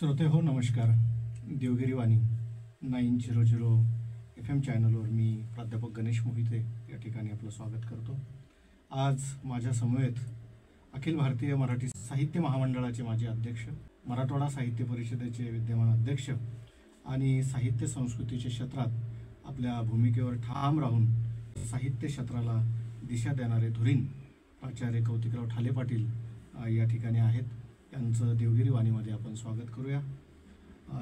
श्रोते हो नमस्कार. देवगिरी वाणी 900 FM चॅनलवर मी प्राध्यापक गणेश मोहिते या ठिकाणी आपलं स्वागत करतो. आज माझ्या समवेत अखिल भारतीय मराठी साहित्य महामंडळाचे माजी अध्यक्ष, मराठवाडा साहित्य परिषदेचे विद्यमान अध्यक्ष आणि साहित्य संस्कृतीच्या क्षेत्रात आपल्या भूमिकेवर ठाम राहून साहित्य क्षेत्राला दिशा देणारे धुरीण प्राचार्य कौतिकराव ठाले पाटील या ठिकाणी आहेत. त्यांचं देवगिरी वाणीमध्ये आपण स्वागत करूया.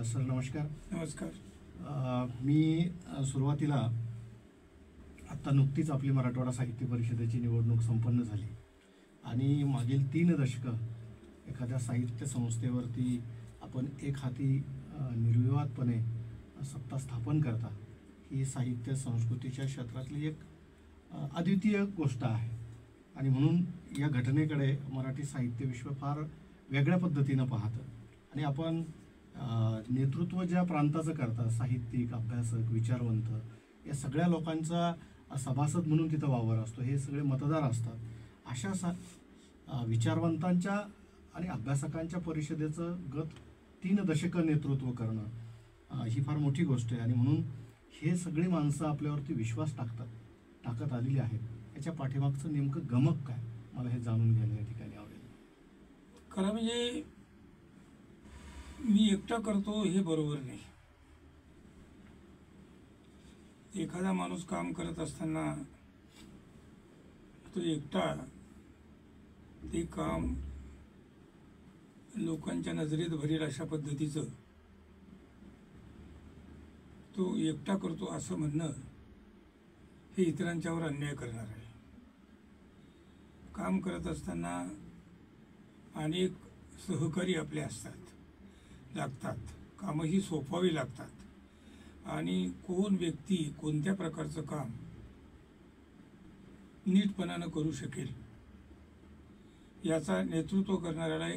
सर नमस्कार. नमस्कार. मी सुरुवातीला आत्ता नुकतीच आपली मराठवाडा साहित्य परिषदेची निवडणूक संपन्न झाली आणि मागील 3 दशकं एखाद्या साहित्य संस्थेवरती आपण एक हाती निर्विवादपणे सत्ता स्थापन करता, ही साहित्य संस्कृतीच्या क्षेत्रातली एक अद्वितीय गोष्ट आहे आणि म्हणून या घटनेकडे मराठी साहित्य विश्व फार वेगळ्या पद्धतीनं पाहतं. आणि आपण नेतृत्व ज्या प्रांताचं करता, साहित्यिक, अभ्यासक, विचारवंत या सगळ्या लोकांचा सभासद म्हणून तिथं वावर असतो. हे सगळे मतदार असतात. अशा विचारवंतांच्या आणि अभ्यासकांच्या परिषदेचं गत 3 दशकं नेतृत्व करणं ही फार मोठी गोष्ट आहे आणि म्हणून हे सगळी माणसं आपल्यावरती विश्वास टाकत आलेली आहेत. याच्या पाठीमागचं नेमकं गमक काय, मला हे जाणून घ्यायला या ठिकाणी आवडेल. खरं म्हणजे मी एकटा करतो हे बरोबर नाही. एखादा माणूस काम करत असताना तो एकटा ते काम लोकांच्या नजरेत भरेल अशा पद्धतीचं तो एकटा करतो असं म्हणणं हे इतरांच्यावर अन्याय करणार आहे. काम करत असताना अनेक सहकारी आपले लागतात. कामंही सोपवावी लागतात आणि कोण व्यक्ती कोणत्या प्रकारचं काम नीटपणानं करू शकेल याचा नेतृत्व करणाऱ्याला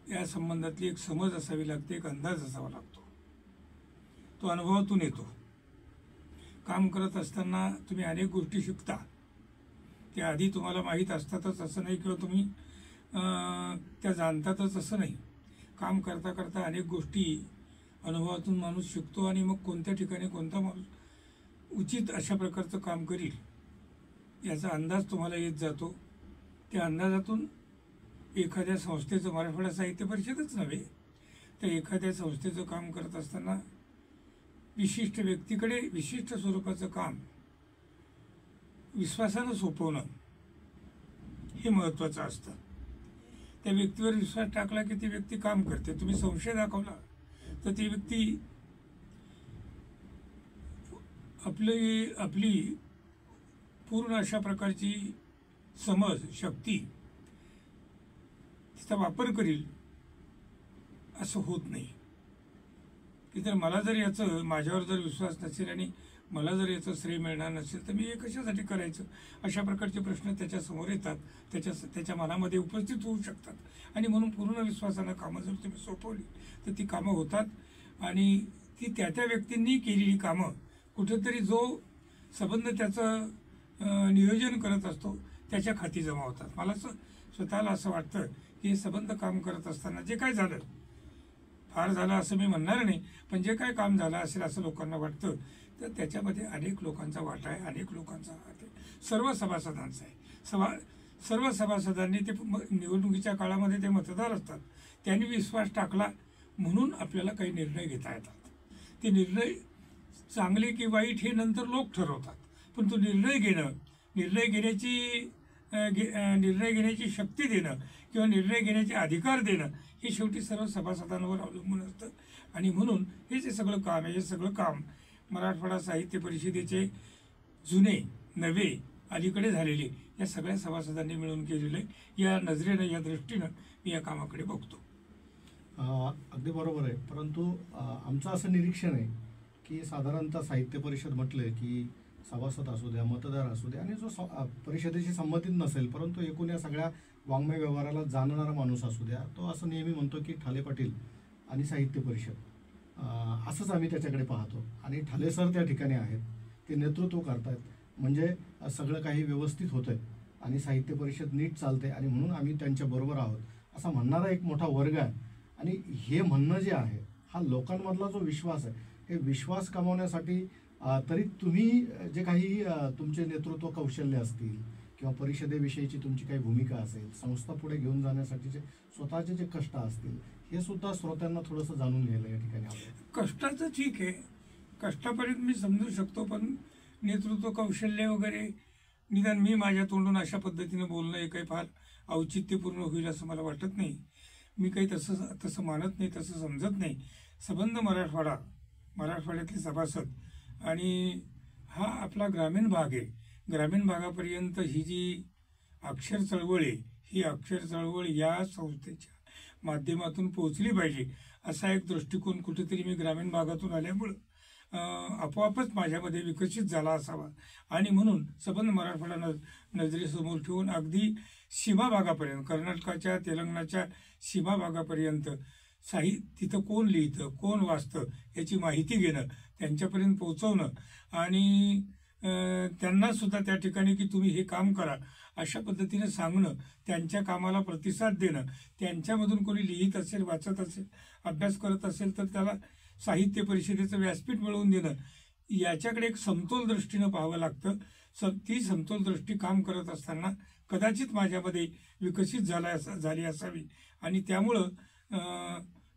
या संबंधातली एक समज असावी लागते, एक अंदाज असावा लागतो. तो अनुभवातून येतो. काम करत असताना तुम्ही अनेक गोष्टी शिकता. त्या आधी तुम्हाला माहीत असतातच असं नाही किंवा तुम्ही त्या जाणतातच असं नाही. काम करता करता अनेक गोष्टी अनुभवातून माणूस शिकतो आणि मग कोणत्या ठिकाणी कोणता माणूस उचित अशा प्रकारचं काम करील याचा अंदाज तुम्हाला येत जातो. त्या अंदाजातून एखाद्या संस्थेचं, मराठवाडा साहित्य परिषदच नव्हे तर एखाद्या संस्थेचं काम करत असताना विशिष्ट व्यक्तीकडे विशिष्ट स्वरूपाचं काम विश्वासानं सोपवणं हे महत्त्वाचं असतं. त्या व्यक्तीवर विश्वास टाकला की ती व्यक्ती काम करते. तुम्ही संशय दाखवला तर ती व्यक्ती आपली पूर्ण अशा प्रकारची समज, शक्ती तिचा वापर करील असं होत नाही. की जर मला जर माझ्यावर जर विश्वास नसेल आणि मला जर याचं श्रेय मिळणार नसेल तर मी हे कशासाठी करायचं, अशा प्रकारचे प्रश्न त्याच्यासमोर येतात, त्याच्या मनामध्ये उपस्थित होऊ शकतात आणि म्हणून पूर्ण विश्वासानं कामं जर तुम्ही सोपवली तर ती कामं होतात आणि ती त्या व्यक्तींनी केलेली कामं कुठेतरी जो संबंध त्याचं नियोजन करत असतो त्याच्या खाती जमा होतात. मला स्वतःला असं वाटतं की हे संबंध काम करत असताना जे काय झालं, फार झालं असं मी म्हणणार नाही, पण जे काय काम झालं असेल असं लोकांना वाटतं तर त्याच्यामध्ये अनेक लोकांचा वाटा आहे, अनेक लोकांचा हात आहे, सर्व सभासदांचा आहे. सर्व सभासदांनी ते निवडणुकीच्या काळामध्ये ते मतदार असतात. त्यांनी विश्वास टाकला म्हणून आपल्याला काही निर्णय घेता येतात. ते निर्णय चांगले की वाईट हे नंतर लोक ठरवतात, पण तो निर्णय घेण्याची शक्ती देणं किंवा निर्णय घेण्याचे अधिकार देणं हे शेवटी सर्व सभासदांवर अवलंबून असतं. आणि म्हणून हे जे सगळं काम आहे, हे सगळं काम मराठवाडा साहित्य परिषदेचे जुने नवे अलीकडे झालेले या सगळ्या सभासदांनी मिळून केलेले या नजरेनं, या दृष्टीनं मी या कामाकडे बघतो. अगदी बरोबर आहे. परंतु आमचं असं निरीक्षण आहे की साधारणतः साहित्य परिषद म्हटलं की सभासद असू द्या, मतदार असू द्या आणि जो परिषदेशी संबंधित नसेल परंतु एकूण या सगळ्या वाङ्मय व्यवहाराला जाणणारा माणूस असू द्या, तो असं नेहमी म्हणतो की ठाले पाटील आणि साहित्य परिषद, असंच आम्ही त्याच्याकडे पाहतो. आणि ठाले सर त्या ठिकाणी आहेत, ते नेतृत्व करतात, म्हणजे सगळं काही व्यवस्थित होतंय आणि साहित्य परिषद नीट चालते आणि म्हणून आम्ही त्यांच्याबरोबर आहोत असा म्हणणारा एक मोठा वर्ग आहे. आणि हे म्हणणं जे आहे हा लोकांमधला जो विश्वास आहे, हे विश्वास कमावण्यासाठी तरी तुम्ही जे काही तुमचे नेतृत्व कौशल्य असतील किंवा परिषदेविषयीची तुमची काही भूमिका असेल, संस्था पुढे घेऊन जाण्यासाठीचे स्वतःचे जे कष्ट असतील, हे सुद्धा श्रोत्यांना थोडंसं जाणून घ्यायला या ठिकाणी आवडेल. कष्टाचं ठीक आहे, कष्टापर्यंत मी समजू शकतो, पण नेतृत्व कौशल्य वगैरे निदान मी माझ्या तोंडून अशा पद्धतीनं बोलणं हे काही फार औचित्यपूर्ण होईल असं मला वाटत नाही. मी काही तसं मानत नाही, तसं समजत नाही. सबंध मराठवाड्यातले सभासद आणि हा आपला ग्रामीण भाग आहे. ग्रामीण भागापर्यंत ही जी अक्षर चळवळ आहे, ही अक्षर चळवळ या संस्थेच्या माध्यमातून पोहोचली पाहिजे असा एक दृष्टिकोन कुठेतरी मी ग्रामीण भागातून आल्यामुळं आपोआपच माझ्यामध्ये विकसित झाला असावा. आणि म्हणून सबंध मराठवाडा नजरेसमोर ठेवून अगदी सीमा भागापर्यंत, कर्नाटकाच्या तेलंगणाच्या सीमा भागापर्यंत तिथं कोण लिहितं, कोण वाचतं याची माहिती घेणं, त्यांच्यापर्यंत पोहोचवणं आणि त्यांना सुद्धा त्या ठिकाणी की तुम्ही हे काम करा अशा पद्धतीने सांगणं, त्यांच्या कामाला प्रतिसाद देणं, त्यांच्यामधून कोणी लिहित असेल, वाचत असेल, अभ्यास करत असेल तर त्याला साहित्य परिषदेचं व्यासपीठ मिळवून देणं, याच्याकडे एक समतोल दृष्टीनं पाहावं लागतं. ती समतोल दृष्टी काम करत असताना कदाचित माझ्यामध्ये विकसित झाली असावी आणि त्यामुळं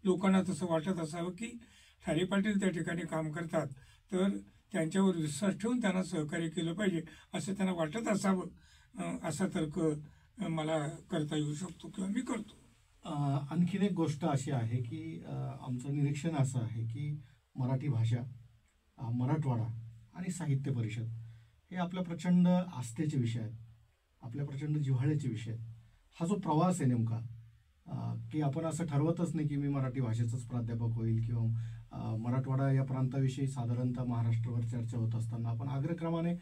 लोकांना तसं वाटत असावं की ठाले पाटील त्या ठिकाणी काम करतात तर त्यांच्यावर विश्वास ठेवून त्यांना सहकार्य केलं पाहिजे असं त्यांना वाटत असावं. असा तर्क मला करता येऊ शकतो किंवा मी करतो. आणखीन एक गोष्ट अशी आहे की आमचं निरीक्षण असं आहे की मराठी भाषा, मराठवाडा आणि साहित्य परिषद हे आपल्या प्रचंड आस्थेचे विषय आहेत, आपल्या प्रचंड जिव्हाळ्याचे विषय आहेत. हा जो प्रवास आहे नेमका की आपण असं ठरवतच नाही की मी मराठी भाषेचाच प्राध्यापक होईल किंवा मराठवाडा या प्रांताविषयी साधारणतः महाराष्ट्रावर चर्चा होत असताना आपण अग्रक्रमाने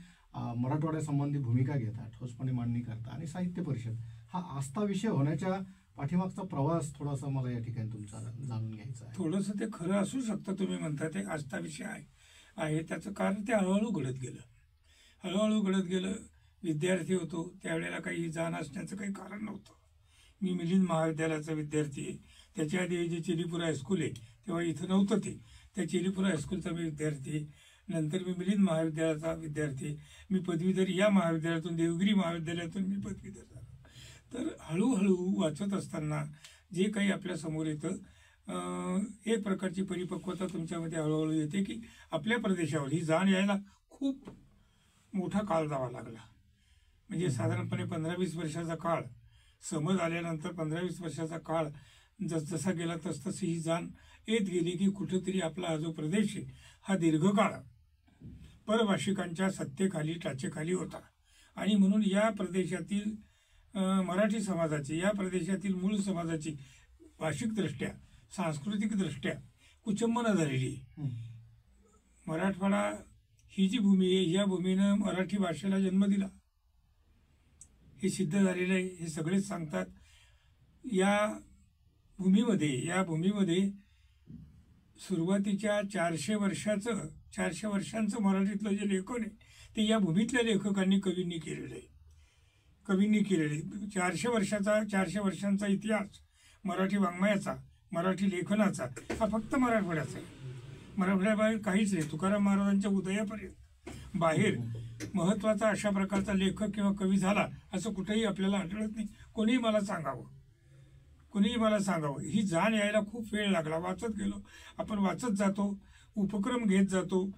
मराठवाड्यासंबंधी भूमिका घेता, ठोसपणे मांडणी करता आणि साहित्य परिषद हा आस्था विषय होण्याच्या पाठीमागचा प्रवास थोडासा मला या ठिकाणी तुमचा जाणून घ्यायचा आहे. थोडंसं ते खरं असू शकतं, तुम्ही म्हणता ते आस्था विषय आहे त्याचं कारण ते हळूहळू घडत गेलं. विद्यार्थी होतो त्यावेळेला काही जाण असण्याचं काही कारण नव्हतं. मी मिलिंद महाविद्यालयाचा विद्यार्थी आहे. त्याच्या आधी जे चिलीपुरा हायस्कूल आहे तेव्हा इथं नव्हतं ते, त्या चिलीपुरा हायस्कूलचा मी विद्यार्थी आहे. नंतर मी मिलिंद महाविद्यालयाचा विद्यार्थी, मी पदवीधर या महाविद्यालयातून, देवगिरी महाविद्यालयातून मी पदवीधर झालो. तर हळूहळू वाचत असताना जे काही आपल्या समोर येतं एक प्रकारची परिपक्वता तुमच्यामध्ये हळूहळू येते की आपल्या प्रदेशावर ही जाण यायला खूप मोठा काळ जावा लागला. म्हणजे साधारणपणे 15-20 वर्षाचा काळ, समज आल्यानंतर 15-20 वर्षाचा काळ जसा गेला तसतशी ही जाण येत गेली की कुठेतरी आपला हा जो प्रदेश आहे हा दीर्घकाळ परभाषिकांच्या सत्तेखाली, टाचेखाली होता. आणि म्हणून या प्रदेशातील मराठी समाजाची, या प्रदेशातील मूळ समाजाची भाषिकदृष्ट्या, सांस्कृतिकदृष्ट्या कुचंबना झालेली आहे. मराठवाडा ही जी भूमी आहे, या भूमीनं मराठी भाषेला जन्म दिला हे सिद्ध झालेलं आहे, हे सगळेच सांगतात. या भूमीमध्ये सुरुवातीच्या 400 वर्षांचं मराठीतलं जे लेखन आहे ते या भूमीतल्या लेखकांनी, कवींनी केलेलं आहे. 400 वर्षांचा इतिहास मराठी वाङ्मयाचा, मराठी लेखनाचा हा फक्त मराठवाड्याचा आहे. मराठवाड्याबाहेर काहीच नाही. तुकाराम महाराजांच्या उदयापर्यंत बाहेर महत्त्वाचा अशा प्रकारचा लेखक किंवा कवी झाला असं कुठेही आपल्याला आढळत नाही. कोणीही मला सांगावं. ही जाण यायला खूप वेळ लागला. वाचत गेलो, आपण वाचत जातो, उपक्रम घेत जातो,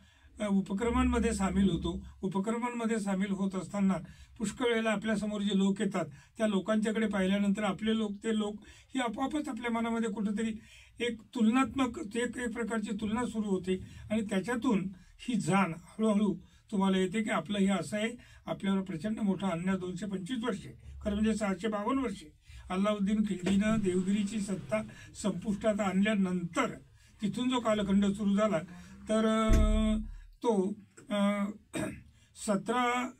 उपक्रमांमध्ये सामील होतो. उपक्रमांमध्ये सामील होत असताना पुष्कळ वेळेला आपल्यासमोर जे लोक येतात त्या लोकांच्याकडे पाहिल्यानंतर आपले लोक, ते लोक ही आपोआपच आपल्या मनामध्ये कुठेतरी एक तुलनात्मक, एक प्रकारची तुलना सुरू होते आणि त्याच्यातून ही जाण हळूहळू तुम्हाला येते की आपलं हे असं आहे. आपल्यावर प्रचंड मोठा अन्याय 225 वर्षे, खरं म्हणजे 652 वर्षे अल्लाउद्दीन खिल्जीनं देवगिरीची सत्ता संपुष्टात आणल्यानंतर तिथून जो कालखंड सुरू झाला तर तो 17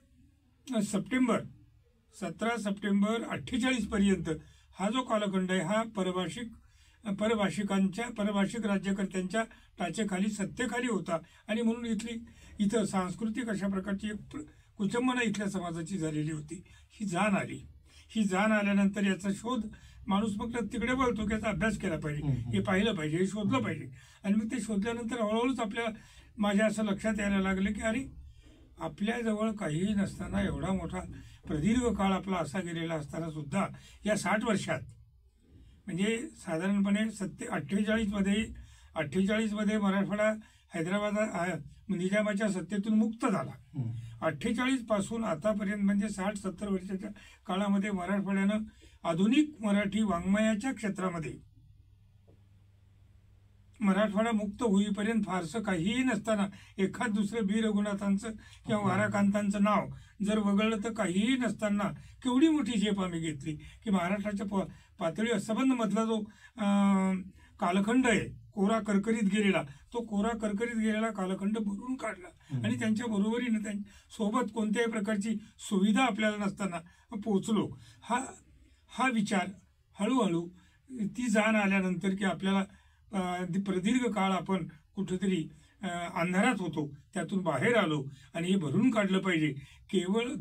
सप्टेंबर 48 पर्यंत हा जो कालखंड आहे हा परभाषिक राज्यकर्त्यांच्या टाचेखाली, सत्तेखाली होता. आणि म्हणून इथं सांस्कृतिक अशा प्रकारची एक कुचंबना इथल्या समाजाची झालेली होती. ही जाण आल्यानंतर याचा शोध माणूस फक्त तिकडे बोलतो की याचा अभ्यास केला पाहिजे, हे पाहिलं पाहिजे, हे शोधलं पाहिजे. आणि मग ते शोधल्यानंतर हळूहळूच माझ्या असं लक्षात यायला लागलं की अरे आपल्याजवळ काहीही नसताना एवढा मोठा प्रदीर्घ काळ आपला असा गेलेला असताना सुद्धा या 60 वर्षात म्हणजे साधारणपणे 48मध्ये मराठवाडा हैदराबाद निजामाच्या सत्तेतून मुक्त झाला. 48 पासून आतापर्यंत म्हणजे 60-70 वर्षाच्या काळामध्ये मराठवाड्यानं आधुनिक मराठी वाङ्मयाच्या क्षेत्रामध्ये मराठवाडा मुक्त होईपर्यंत फारसं काहीही नसताना एखाद दुसरं बी रघुनाथांचं किंवा वाराकांतांचं नाव जर वगळलं तर काहीही नसताना केवढी मोठी झेप आम्ही घेतली की महाराष्ट्राच्या पातळी संबंधमधला जो कालखंड आहे कोरा करकरीत गेलेला, तो कोरा करकरीत गेलेला कालखंड भरून काढला. आणि त्यांच्या बरोबरीने सोबत कोणत्याही प्रकारची सुविधा आपल्याला नसताना पोचलो. हा विचार हळूहळू ती जाण आल्यानंतर की आपल्याला प्रदीर्घ काळ आपण कुठेतरी अंधारात होतो, त्यातून बाहेर आलो आणि हे भरून काढलं पाहिजे. केवळ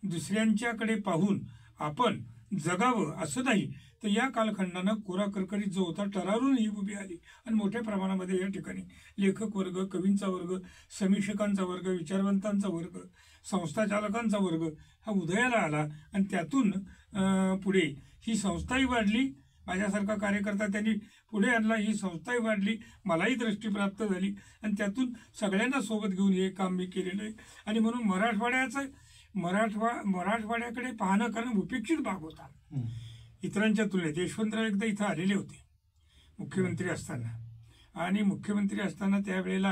दुसऱ्यांच्याकडे पाहून आपण जगावं असं नाही, तर या कालखंडानं कोरा करकरीत जो होता टरारून ही उभी आली आणि मोठ्या प्रमाणामध्ये या ठिकाणी लेखक वर्ग, कवींचा वर्ग, समीक्षकांचा वर्ग, विचारवंतांचा वर्ग, संस्थाचालकांचा वर्ग हा उदयाला आला. आणि त्यातून पुढे ही संस्थाही वाढली. माझ्यासारखा कार्यकर्ता त्यांनी पुढे आणला, ही संस्थाही वाढली, मलाही दृष्टी प्राप्त झाली आणि त्यातून सगळ्यांना सोबत घेऊन हे काम मी केलेलं आहे. आणि म्हणून मराठवाड्याकडे पाहणं कारण उपेक्षित भाग होता इतरांच्या तुलनेत. यशवंतराव एकदा इथं आलेले होते मुख्यमंत्री असताना, आणि मुख्यमंत्री असताना त्यावेळेला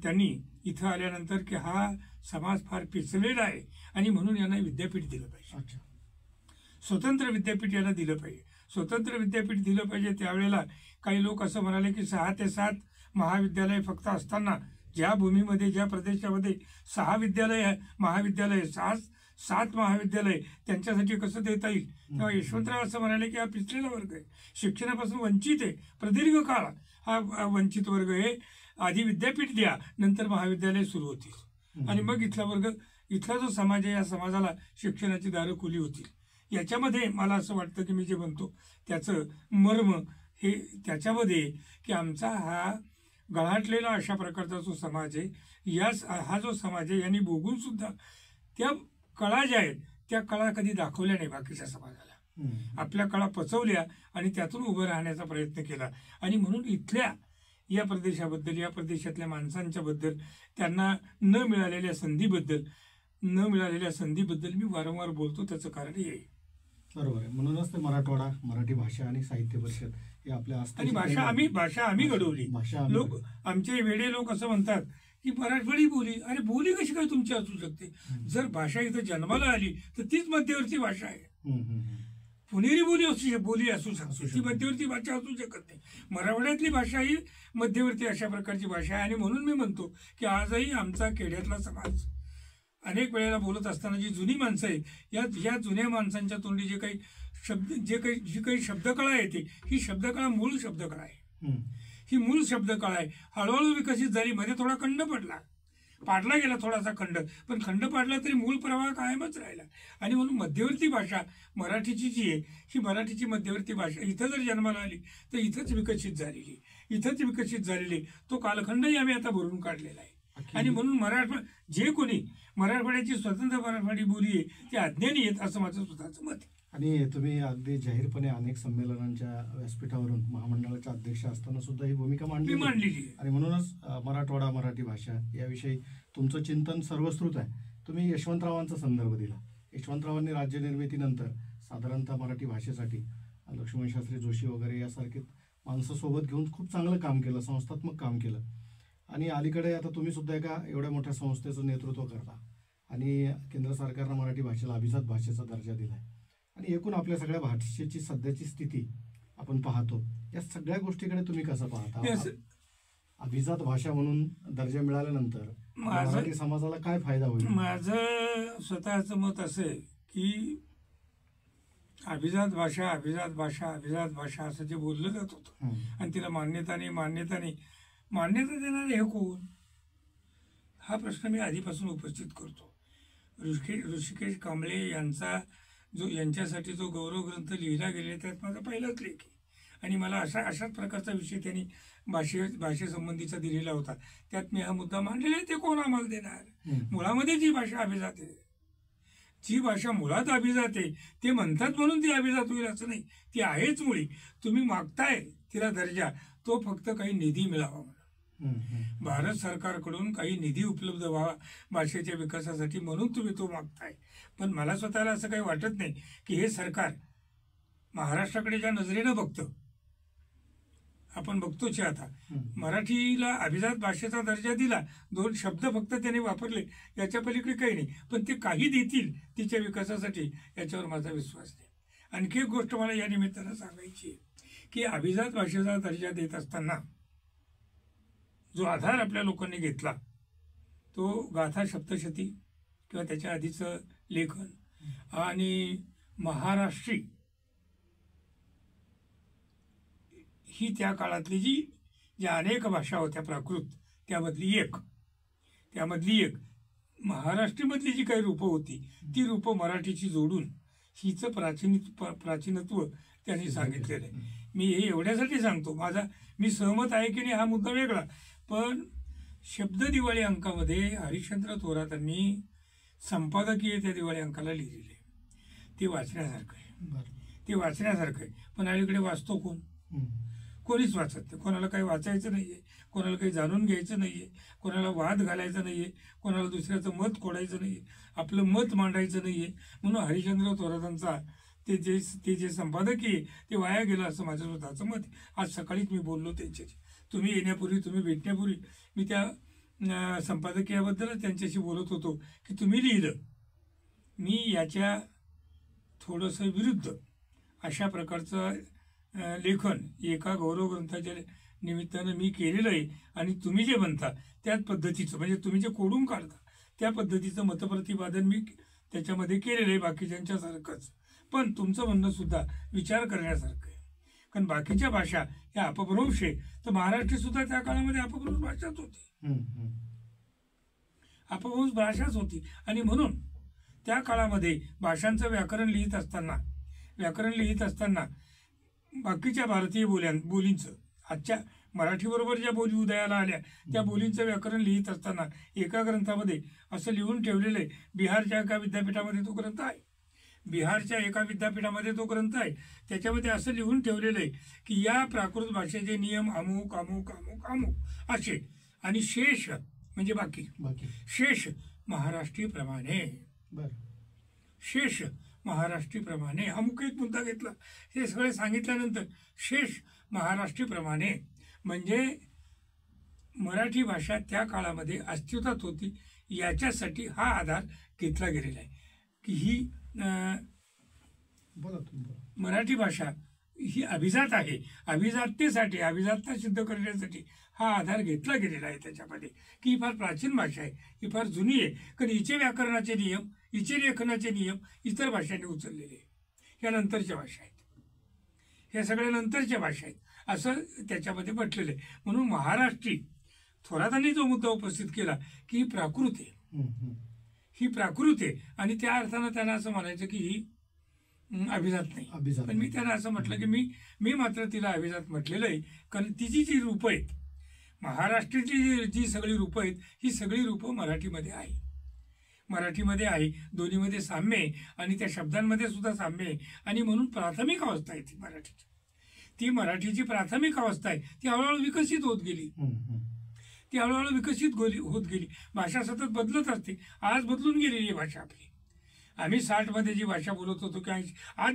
त्यांनी इथं आल्यानंतर की हा समाज फार पिचलेला आहे आणि म्हणून यांना विद्यापीठ दिलं पाहिजे, स्वतंत्र विद्यापीठ यांना दिलं पाहिजे, स्वतंत्र विद्यापीठ दिलं पाहिजे. त्यावेळेला काही लोक असं म्हणाले की 6 ते 7 महाविद्यालय फक्त असताना ज्या भूमीमध्ये ज्या प्रदेशामध्ये 6 महाविद्यालय 7 महाविद्यालय त्यांच्यासाठी कसं देता येईल. तेव्हा यशवंतराव असं म्हणाले की हा पिचलेला वर्ग आहे, शिक्षणापासून वंचित आहे, प्रदीर्घ काळ हा वंचित वर्ग आहे, आधी विद्यापीठ द्या, नंतर महाविद्यालय सुरू होतील आणि मग इथला जो समाज आहे या समाजाला शिक्षणाची दारं खुली होतील. याच्यामध्ये मला असं वाटतं की मी जे म्हणतो त्याचं मर्म हे त्याच्यामध्ये की आमचा हा गळाटलेला अशा प्रकारचा जो समाज आहे, हा जो समाज आहे यांनी बघून सुद्धा त्या कळा ज्या आहेत त्या कळा कधी दाखवल्या नाही बाकीच्या समाजाला. आपल्या कळा पचवल्या आणि त्यातून उभं राहण्याचा प्रयत्न केला. आणि म्हणून इथल्या या प्रदेशाबद्दल, या प्रदेशातल्या माणसांच्या बद्दल, त्यांना न मिळालेल्या संधीबद्दल मी वारंवार बोलतो. त्याचं कारण हे आहे. बरोबर आहे. म्हणूनच ते मराठवाडा मराठी भाषा आणि साहित्य परिषद हे आपल्या आणि भाषा आम्ही घडवली. लोक आमचे वेडे लोक असं म्हणतात की मराठवाडी बोली, अरे बोली कशी काय तुमची असू शकते. जर भाषा इथं जन्माला आली तर तीच मध्यवर्ती भाषा आहे. पुणेरी बोली असू शकते, ती मध्यवर्ती भाषा असू शकत नाही. मराठवाड्यातली भाषा ही मध्यवर्ती अशा प्रकारची भाषा आहे. आणि म्हणून मी म्हणतो की आजही आमचा खेड्यातला समाज अनेक वेळेला बोलत असताना जी जुनी माणसं आहेत या जुन्या माणसांच्या तोंडी जी काही शब्दकळा येते, ही शब्दकळा मूळ शब्दकळा आहे. ही मूळ शब्दकळा आहे. हळूहळू विकसित झाली, मध्ये थोडा खंड पाडला गेला थोडासा खंड, पण खंड पाडला तरी मूळ प्रवाह कायमच राहिला. आणि म्हणून मध्यवर्ती भाषा मराठीची जी आहे ही मराठीची मध्यवर्ती भाषा इथं जर जन्माला आली तर इथंच विकसित झालेली तो कालखंडही आम्ही आता भरून काढलेला आहे. आणि म्हणून जे कोणी मराठवाड्याची स्वतंत्र मराठवाडी बोली आहे ते अज्ञानी आहेत असं माझं स्वतःचं मत आहे. आणि तुम्ही अगदी जाहीरपणे अनेक संमेलनांच्या व्यासपीठावरून महामंडळाच्या अध्यक्ष असताना सुद्धा ही भूमिका मांडलेली आहे. आणि म्हणूनच मराठवाडा मराठी भाषा याविषयी तुमचं चिंतन सर्वश्रुत आहे. तुम्ही यशवंतरावांचा संदर्भ दिला. यशवंतरावांनी राज्यनिर्मितीनंतर साधारणतः मराठी भाषेसाठी लक्ष्मणशास्त्री जोशी वगैरे यासारखे माणसं सोबत घेऊन खूप चांगलं काम केलं, संस्थात्मक काम केलं. आणि अलीकडे आता तुम्ही सुद्धा एका एवढ्या मोठ्या संस्थेचं नेतृत्व करता आणि केंद्र सरकारनं मराठी भाषेला अभिजात भाषेचा दर्जा दिला आहे. आणि एकूण आपल्या सगळ्या भाषेची सध्याची स्थिती आपण पाहतो, या सगळ्या गोष्टीकडे तुम्ही कसं पाहता? अभिजात भाषा म्हणून दर्जा मिळाल्यानंतर मराठी समाजाला काय फायदा होईल? माझं स्वतःचं मत असं आहे की अभिजात भाषा असं जे बोललं जात होतं आणि तिला मान्यता देणारे हे कोण, हा प्रश्न मी आधीपासून उपस्थित करतो. ऋषिकेश कांबळे यांचा जो यांच्यासाठी जो गौरव ग्रंथ लिहिला गेलेला त्यात माझा पहिलाच लेख आहे. आणि मला अशाच प्रकारचा विषय त्यांनी भाषेसंबंधीचा दिलेला होता. त्यात मी हा मुद्दा मांडलेला आहे. ते कोण आम्हाला देणार? मुळामध्ये जी भाषा अभिजात आहे, जी भाषा मुळात अभिजात आहे, ते म्हणतात म्हणून ती अभिजात होईल असं नाही. ती आहेच मुळी. तुम्ही मागताय तिला दर्जा, तो फक्त काही निधी मिळावा म्हणून. भारत सरकारकडून काही निधी उपलब्ध व्हावा भाषेच्या विकासासाठी म्हणून तुम्ही तो मागताय. पण मला स्वतःला असं काही वाटत नाही की हे सरकार महाराष्ट्राकडे ज्या नजरेनं बघतं, आपण बघतोच आता मराठीला अभिजात भाषेचा दर्जा दिला, 2 शब्द फक्त त्याने वापरले, याच्या पलीकडे काही नाही. पण ते काही देतील तिच्या विकासासाठी याच्यावर माझा विश्वास नाही. आणखी एक गोष्ट मला या निमित्तानं सांगायची आहे की अभिजात भाषेचा दर्जा देत असताना जो आधार आपल्या लोकांनी घेतला तो गाथा सप्तशती किंवा त्याच्या आधीचं लेखन आणि महाराष्ट्री ही त्या काळातली ज्या अनेक भाषा होत्या प्राकृत त्यामधली एक महाराष्ट्रीमधली जी काही रूपं होती ती रूपं मराठीची जोडून हिचं प्राचीनत्व त्यांनी सांगितलेलं आहे. मी हे एवढ्यासाठी सांगतो, मी सहमत आहे की नाही हा मुद्दा वेगळा, पण शब्द दिवाळी अंकामध्ये हरिश्चंद्र थोरातांनी संपादकीय त्या दिवाळी अंकाला लिहिलेले, ते वाचण्यासारखं आहे. पण अलीकडे वाचतो कोणीच वाचत नाही. कोणाला काही वाचायचं नाहीये, कोणाला काही जाणून घ्यायचं नाहीये, कोणाला वाद घालायचा नाहीये, कोणाला दुसऱ्याचं मत खोडायचं नाहीये, आपलं मत मांडायचं नाहीये. म्हणून हरिश्चंद्र थोरातांचा ते जे संपादकीय ते वाया गेलं असं माझं स्वतःचं मत. आज सकाळीच मी बोललो त्यांच्याशी, तुम्ही येण्यापूर्वी, तुम्ही भेटण्यापूर्वी मी त्या संपादकीयाबद्दल त्यांच्याशी बोलत होतो की तुम्ही लिहिलं, मी याच्या थोडंसं विरुद्ध अशा प्रकारचं लेखन एका गौरव ग्रंथाच्या निमित्तानं मी केलेलं आहे. आणि तुम्ही जे म्हणता त्याच पद्धतीचं, म्हणजे तुम्ही जे कोडून काढता त्या पद्धतीचं मतप्रतिपादन मी त्याच्यामध्ये केलेलं आहे बाकीच्यांच्यासारखंच. पण तुमचं म्हणणं सुद्धा विचार करण्यासारखं आहे. कारण बाकीच्या भाषा ह्या अपभ्रंश आहे, तर महाराष्ट्री सुद्धा त्या काळामध्ये अपभ्रंश भाषाच होती. आणि म्हणून त्या काळामध्ये भाषांचं व्याकरण लिहित असताना बाकीच्या भारतीय बोलींचं, आजच्या मराठीबरोबर ज्या बोली उदयाला आल्या त्या बोलींचं व्याकरण लिहित असताना एका ग्रंथामध्ये असं लिहून ठेवलेलं आहे, बिहारच्या एका विद्यापीठामध्ये तो ग्रंथ आहे, त्याच्यामध्ये असं लिहून ठेवलेलं आहे की या प्राकृत भाषेचे नियम अमुक अमुक अमुक अमुक असे, आणि शेष म्हणजे बाकी शेष महाराष्ट्रीप्रमाणे अमुक एक मुद्दा घेतला, हे सगळे सांगितल्यानंतर शेष महाराष्ट्रीप्रमाणे म्हणजे मराठी भाषा त्या काळामध्ये अस्तित्वात होती, याच्यासाठी हा आधार घेतला गेलेला आहे की ही मराठी भाषा ही अभिजात आहे. अभिजातता सिद्ध करण्यासाठी हा आधार घेतला गेलेला आहे त्याच्यामध्ये की ही फार प्राचीन भाषा आहे, ही फार जुनी आहे. कारण हिचे व्याकरणाचे नियम, हिचे लेखनाचे नियम इतर भाषांनी उचललेले, ह्या नंतरच्या भाषा आहेत, ह्या सगळ्या नंतरच्या भाषा आहेत असं त्याच्यामध्ये म्हटलेलं आहे. म्हणून महाराष्ट्री थोरातांनी जो मुद्दा उपस्थित केला की ही प्राकृत आहे आणि त्या अर्थानं त्यांना असं म्हणायचं की ही अभिजात नाही. पण मी त्यांना असं म्हटलं की मी मात्र तिला अभिजात म्हटलेलं आहे. कारण तिची जी रूपं आहेत, महाराष्ट्राची जी सगळी रूपं आहेत, ही सगळी रूपं मराठीमध्ये आहे. दोन्हीमध्ये साम्य आहे आणि त्या शब्दांमध्ये सुद्धा साम्य आहे. आणि म्हणून प्राथमिक अवस्था आहे ती मराठीची प्राथमिक अवस्था आहे. ती हळूहळू विकसित होत गेली. भाषा सतत बदलत असते. आज बदलून गेलेली आहे भाषा आपली. आम्ही 60मध्ये जी भाषा बोलत होतो की आज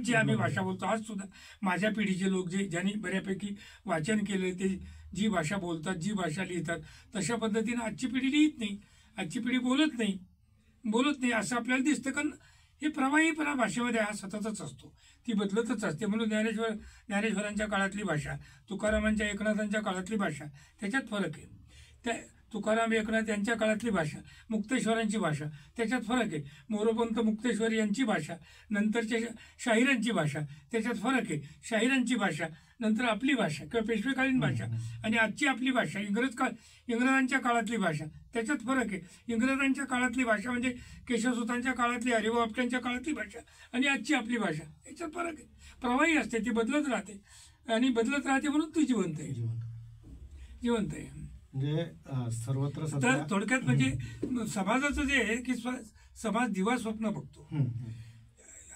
जी आम्ही भाषा बोलतो, आज सुद्धा माझ्या पिढीचे लोक ज्यांनी बऱ्यापैकी वाचन केलं ते जी भाषा बोलतात, जी भाषा लिहितात, तशा पद्धतीने आजची पिढी लिहित नाही, आजची पिढी बोलत नाही असं आपल्याला दिसतं. कारण हे प्रवाहीपणा भाषेमध्ये हा सततच असतो, ती बदलतच असते. म्हणून ज्ञानेश्वरांच्या काळातली भाषा, तुकारामांच्या एकनाथांच्या काळातली भाषा, त्याच्यात फरक आहे. त्या तुकाराम एकनाथ यांच्या काळातली भाषा, मुक्तेश्वरांची भाषा, त्याच्यात फरक आहे. मोरोपंत मुक्तेश्वर यांची भाषा, नंतरच्या शाहिरांची भाषा, त्याच्यात फरक आहे. शाहिरांची भाषा, नंतर आपली भाषा किंवा पेशवेकालीन भाषा आणि आजची आपली भाषा इंग्रजांच्या काळातली भाषा, त्याच्यात फरक आहे. इंग्रजांच्या काळातली भाषा म्हणजे केशवसुतांच्या काळातली, हरिभाऊ आपट्यांच्या काळातली भाषा आणि आजची आपली भाषा, याच्यात फरक आहे. प्रवाही असते, ती बदलत राहते आणि बदलत राहते म्हणून ती जिवंत आहे. जिवंत आहे म्हणजे सर्वत्र तर थोडक्यात म्हणजे समाजाचं जे आहे की समाज दिवा स्वप्न बघतो,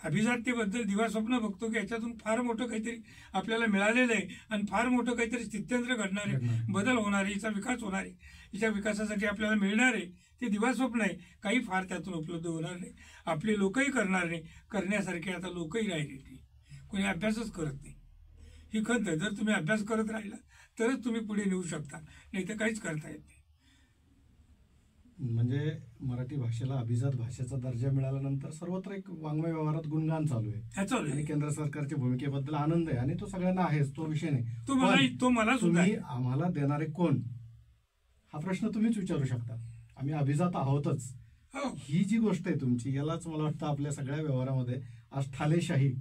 अभिजात्यबद्दल दिवा स्वप्न बघतो की याच्यातून फार मोठं काहीतरी आपल्याला मिळालेलं आहे आणि फार मोठं काहीतरी स्थित्यंतर घडणार आहे, बदल होणार आहे, हिचा विकास होणार आहे, हिच्या विकासासाठी आपल्याला मिळणार आहे, ते दिवा स्वप्न आहे. काही फार त्यातून उपलब्ध होणार नाही, आपले लोकही करणार नाही, करण्यासारखे आता लोकही राहिले नाही, कोणी अभ्यासच करत नाही. ही खंत आहे. जर तुम्ही अभ्यास करत राहिला तरच तुम्ही पुढे नेऊ शकता, नाही तर काहीच करता येत नाही. म्हणजे मराठी भाषेला अभिजात भाषेचा दर्जा मिळाल्यानंतर सर्वत्र एक वाङ्मय व्यवहारात गुणगान चालू आहे आणि केंद्र सरकारच्या भूमिकेबद्दल आनंद आहे आणि तो सगळ्यांना आहेच, तो विषय नाही. तो मला सुद्धा तुम्ही आम्हाला देणारे कोण हा प्रश्न तुम्हीच विचारू शकता. आम्ही अभिजात आहोतच, ही जी गोष्ट आहे तुमची, यालाच मला वाटतं आपल्या सगळ्या व्यवहारामध्ये आज ठालेशाही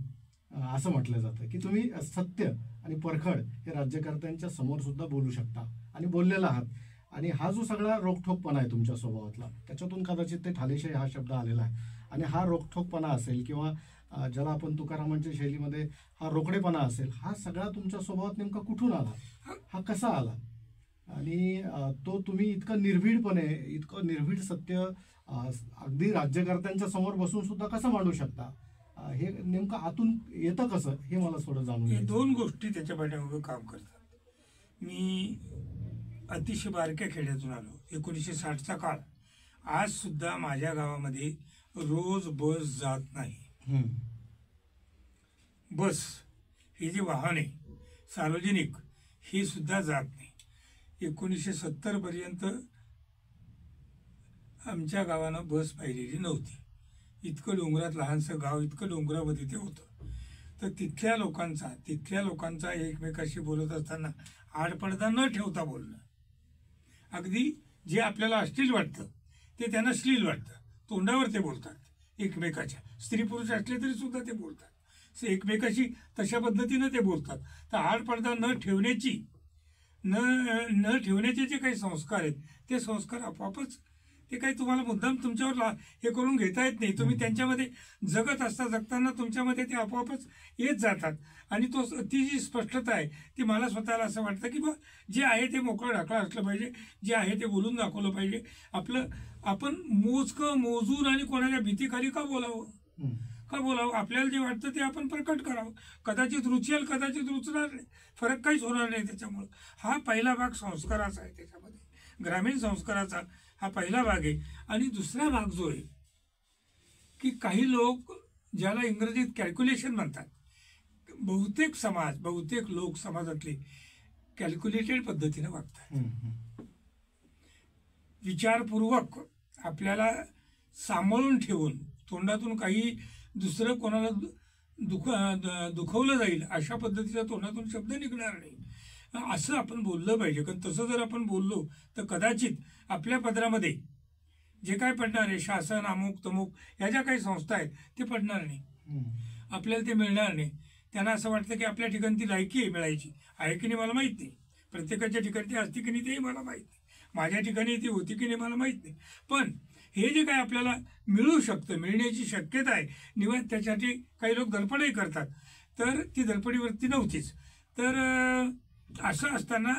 असं म्हटलं जातं की तुम्ही सत्य आणि परखड हे राज्यकर्त्यांच्या समोर सुद्धा बोलू शकता आणि बोललेला आहात. आणि हा जो सगळा रोखठोकपणा आहे तुमच्या स्वभावातला, त्याच्यातून कदाचित ते ठालेशाही हा शब्द आलेला आहे. आणि हा रोखठोकपणा असेल किंवा ज्याला आपण तुकारामांच्या शैलीमध्ये हा रोकडेपणा असेल, हा सगळा तुमच्या स्वभावात नेमका कुठून आला, हा कसा आला, आणि तो तुम्ही इतका निर्भीडपणे, इतकं निर्भीड सत्य अगदी राज्यकर्त्यांच्या समोर बसून सुद्धा कसं मांडू शकता, हे नेमकं आतून येतं कसं, हे मला थोडं जाणून घ्यायचं. दोन गोष्टी त्याच्या पाठीमागे काम करतात. मी अतिशय बारक्या खेड्यातून आलो, 1960चा काळ. आज सुद्धा माझ्या गावामध्ये रोज बस जात नाही. बस हे जे वाहन आहे सार्वजनिक, हे सुद्धा जात नाही. 1970 पर्यंत आमच्या गावानं बस पाहिलेली नव्हती. इतकं डोंगरात लहानसं गाव, इतकं डोंगरामध्ये ते होतं. तर तिथल्या लोकांचा एकमेकाशी बोलत असताना आडपडदा न ठेवता बोलणं, अगदी जे आपल्याला अश्लील वाटतं ते त्यांना श्लील वाटतं, तोंडावर ते बोलतात एकमेकाच्या. स्त्री पुरुष असले तरी सुद्धा ते बोलतात एकमेकाशी, तशा पद्धतीनं ते बोलतात. तर आडपडदा न ठेवण्याचे जे काही संस्कार आहेत, ते संस्कार आपोआपच, ते काही तुम्हाला मुद्दाम तुमच्यावर हे करून घेता येत नाही. तुम्ही त्यांच्यामध्ये जगताना तुमच्यामध्ये ते आपोआपच येत जातात. आणि ती जी स्पष्टता आहे ती मला स्वतःला असं वाटतं की जे आहे ते मोकळं ढाकळं असलं पाहिजे, जे आहे ते बोलून दाखवलं पाहिजे. आपण मोजकं मोजून आणि कोणाच्या भीतीखाली का बोलावं, आपल्याला जे वाटतं ते आपण प्रकट करावं. कदाचित रुचेल, कदाचित रुचणार नाही, फरक काहीच होणार नाही त्याच्यामुळं. हा पहिला भाग संस्काराचा आहे, त्याच्यामध्ये ग्रामीण संस्काराचा हा पहिला भाग आहे. आणि दुसरा भाग जो आहे की काही लोक, ज्याला इंग्रजीत कॅल्क्युलेशन म्हणतात, बहुतेक लोक समाजातले कॅल्क्युलेटेड पद्धतीने वागतात. विचारपूर्वक आपल्याला सांभाळून ठेवून, तोंडातून काही दुसरं कोणाला दुखवलं जाईल अशा पद्धतीचा तोंडातून शब्द निघणार नाही, असं आपण बोललं पाहिजे. कारण तसं जर आपण बोललो तर कदाचित आपल्या पदरामध्ये जे काय पडणार आहे, शासन अमुक तमुक ह्या ज्या काही संस्था आहेत, ते पडणार नाही, आपल्याला ते मिळणार नाही. त्यांना असं वाटतं की आपल्या ठिकाणी ती लायकी आहे मिळायची, आहे की नाही मला माहीत नाही, प्रत्येकाच्या ठिकाणी ती असती की नाही तेही मला माहीत नाही, माझ्या ठिकाणी ती होती की नाही मला माहीत नाही. पण हे जे काय आपल्याला मिळू शकतं, मिळण्याची शक्यता आहे, निवांत त्याच्यासाठी काही लोक धडपडही करतात, तर ती धडपडीवरती नव्हतीच. तर असं असताना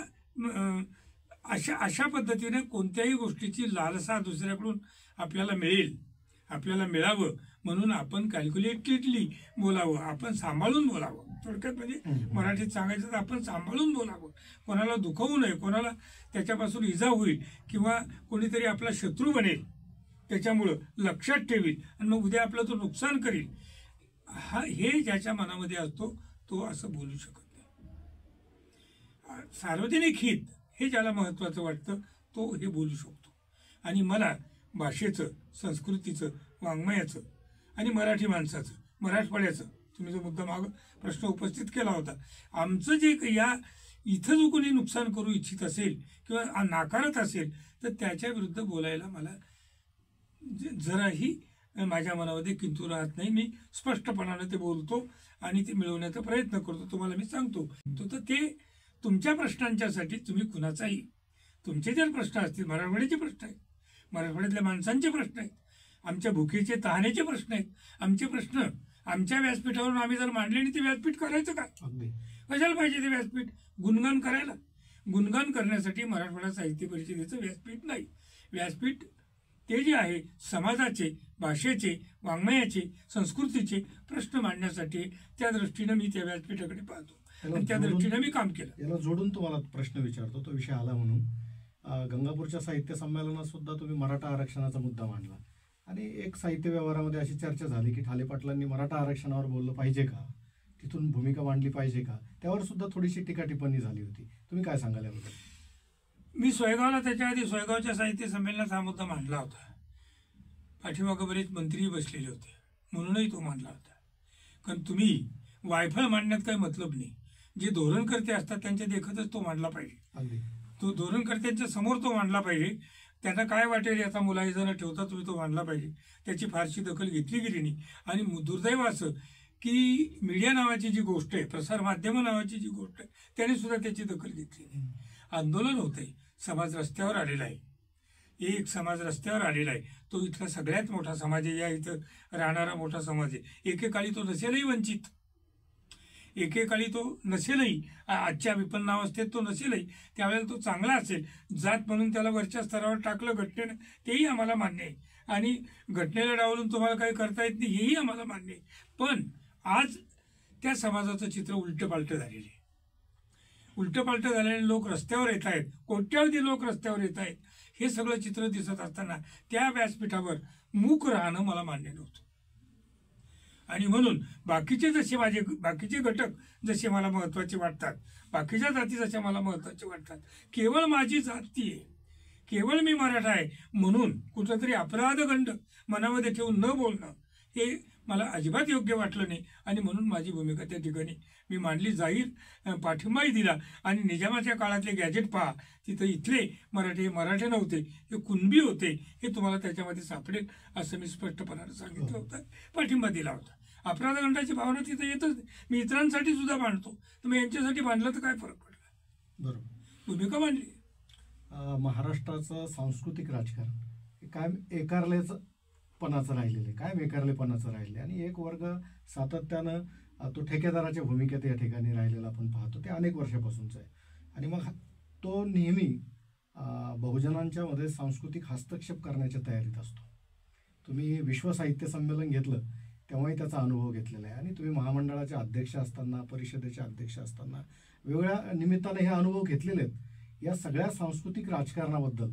अशा पद्धतीने कोणत्याही गोष्टीची लालसा दुसऱ्याकडून आपल्याला मिळावं म्हणून आपण कॅल्क्युलेटेडली बोलावं, आपण सांभाळून बोलावं. थोडक्यात म्हणजे मराठीत सांगायचं तर आपण सांभाळून बोलावं, कोणाला दुखवू नये, कोणाला त्याच्यापासून इजा होईल किंवा कोणीतरी आपला शत्रू बनेल त्याच्यामुळं लक्षात ठेवील आणि मग उद्या आपलं तो नुकसान करील, हे ज्याच्या मनामध्ये असतो तो असं बोलू शकत नाही. सार्वजनिक हित हे ज्याला महत्त्वाचं वाटतं तो हे बोलू शकतो. आणि मला भाषेचं, संस्कृतीचं, वाङ्मयाचं आणि मराठी माणसाचं, मराठवाड्याचं, तुम्ही जो मुद्दा मागं प्रश्न उपस्थित केला होता, आमचं जे इथं जो कोणी नुकसान करू इच्छित असेल किंवा नाकारत असेल तर त्याच्या विरुद्ध बोलायला मला जराही माझ्या मनामध्ये किंतु राहत नाही. मी स्पष्टपणाने ते बोलतो आणि ते मिळवण्याचा प्रयत्न करतो. तुम्हाला मी सांगतो तर ते तुमच्या प्रश्नांच्यासाठी तुम्ही कुणाचाही, तुमचे जर प्रश्न असतील, मराठवाड्याचे प्रश्न आहेत, मराठवाड्यातल्या माणसांचे प्रश्न आहेत, आमच्या भुकेचे तहानेचे प्रश्न आहेत, आमचे प्रश्न आमच्या व्यासपीठावरून आम्ही जर मांडले आणि ते व्यासपीठ करायचं का? कशाला पाहिजे ते व्यासपीठ? गुणगान करायला? गुणगान करण्यासाठी मराठवाडा साहित्य परिषदेचं व्यासपीठ नाही. व्यासपीठ ते जे आहे समाजाचे, भाषेचे, वाङ्मयाचे, संस्कृतीचे प्रश्न मांडण्यासाठी, त्या दृष्टीनं मी त्या व्यासपीठाकडे पाहतो आणि त्या दृष्टीनं मी काम केलं. याला जोडून तुम्हाला प्रश्न विचारतो, तो विषय आला म्हणून. गंगापूरच्या साहित्य संमेलनात सुद्धा तुम्ही मराठा आरक्षणाचा मुद्दा मांडला आणि एक साहित्य व्यवहारामध्ये अशी चर्चा झाली की ठाले पाटलांनी मराठा आरक्षणावर बोललं पाहिजे का, तिथून भूमिका मांडली पाहिजे का, त्यावर सुद्धा थोडीशी टीका टिप्पणी झाली होती. तुम्ही काय सांगाल याबद्दल? मी सोयगावला, त्याच्या आधी सोयगावच्या साहित्य संमेलनात हा मुद्दा मांडला होता. पाठीमागं बरेच मंत्री बसलेले होते म्हणूनही तो मांडला होता. कारण तुम्ही वायफळ मांडण्यात काही मतलब नाही. जे धोरणकर्ते असतात त्यांच्या देखतच तो मांडला पाहिजे. तो धोरणकर्त्यांच्या समोर तो मांडला पाहिजे. त्यांना काय वाटेल याचा मुलाहिजा न ठेवता तुम्ही तो मांडला पाहिजे. त्याची फारशी दखल घेतली गेली नाही. आणि दुर्दैव असं की मीडिया नावाची जी गोष्ट आहे, प्रसारमाध्यमं नावाची जी गोष्ट आहे, त्याने सुद्धा त्याची दखल घेतली नाही. आंदोलन होतंय, समाज रस्त्यावर आलेला आहे, एक समाज रस्त्यावर आलेला आहे. तो इथला सगळ्यात मोठा समाज आहे, या इथं राहणारा मोठा समाज आहे. एकेकाळी तो नसेलही वंचित, एकेकाळी तो नसेलही, आजच्या विपन्नावस्थेत तो नसेलही, त्यावेळेला तो चांगला असेल. जात म्हणून त्याला वरच्या स्तरावर टाकलं घटनेनं, तेही आम्हाला मान्य आहे. आणि घटनेला डावलून तुम्हाला काही करता येत नाही, हेही आम्हाला मान्य आहे. पण आज त्या समाजाचं चित्र उलटंपालटं झालेलं आहे. उलटंपालटं झालेले लोक रस्त्यावर येत आहेत, कोट्यावधी लोक रस्त्यावर येत आहेत. हे सगळं चित्र दिसत असताना त्या व्यासपीठावर मूक राहणं मला मान्य नव्हतं. आणि म्हणून बाकीचे घटक जसे मला महत्त्वाचे वाटतात, बाकीच्या जाती जशा मला महत्त्वाचे वाटतात, केवळ माझी जाती आहे, केवळ मी मराठा आहे म्हणून कुठंतरी अपराधगंड मनामध्ये ठेवून न बोलणं हे मला अजिबात योग्य वाटलं नाही. आणि म्हणून माझी भूमिका त्या ठिकाणी मी मांडली, जाहीर पाठिंबाही दिला. आणि निजामाच्या काळातले गॅजेट पहा, तिथं इथले मराठे नव्हते, हे कुणबी होते, हे तुम्हाला त्याच्यामध्ये सापडेल असं मी स्पष्टपणाने सांगितलं होतं, पाठिंबा दिला होता. अपराधगंडाची भावना तिथं येतच. मी इतरांसाठी सुद्धा मांडतो, तर मग यांच्यासाठी मांडलं तर काय फरक पडला? बरोबर, भूमिका मांडली. महाराष्ट्राचं सांस्कृतिक राजकारण हे कायम एकारलेपणाचं राहिलेलं आहे, कायम एकारलेपणाचं राहिले. आणि एक वर्ग सातत्यानं तो ठेकेदाराच्या भूमिकेत या ठिकाणी राहिलेला आपण पाहतो, ते अनेक वर्षापासूनच आहे. आणि मग तो नेहमी बहुजनांच्या मध्ये सांस्कृतिक हस्तक्षेप करण्याच्या तयारीत असतो. तुम्ही विश्व साहित्य संमेलन घेतलं तेव्हाही त्याचा अनुभव घेतलेला आहे. आणि तुम्ही महामंडळाचे अध्यक्ष असताना, परिषदेचे अध्यक्ष असताना वेगवेगळ्या निमित्ताने हे अनुभव घेतलेले आहेत. या सगळ्या सांस्कृतिक राजकारणाबद्दल,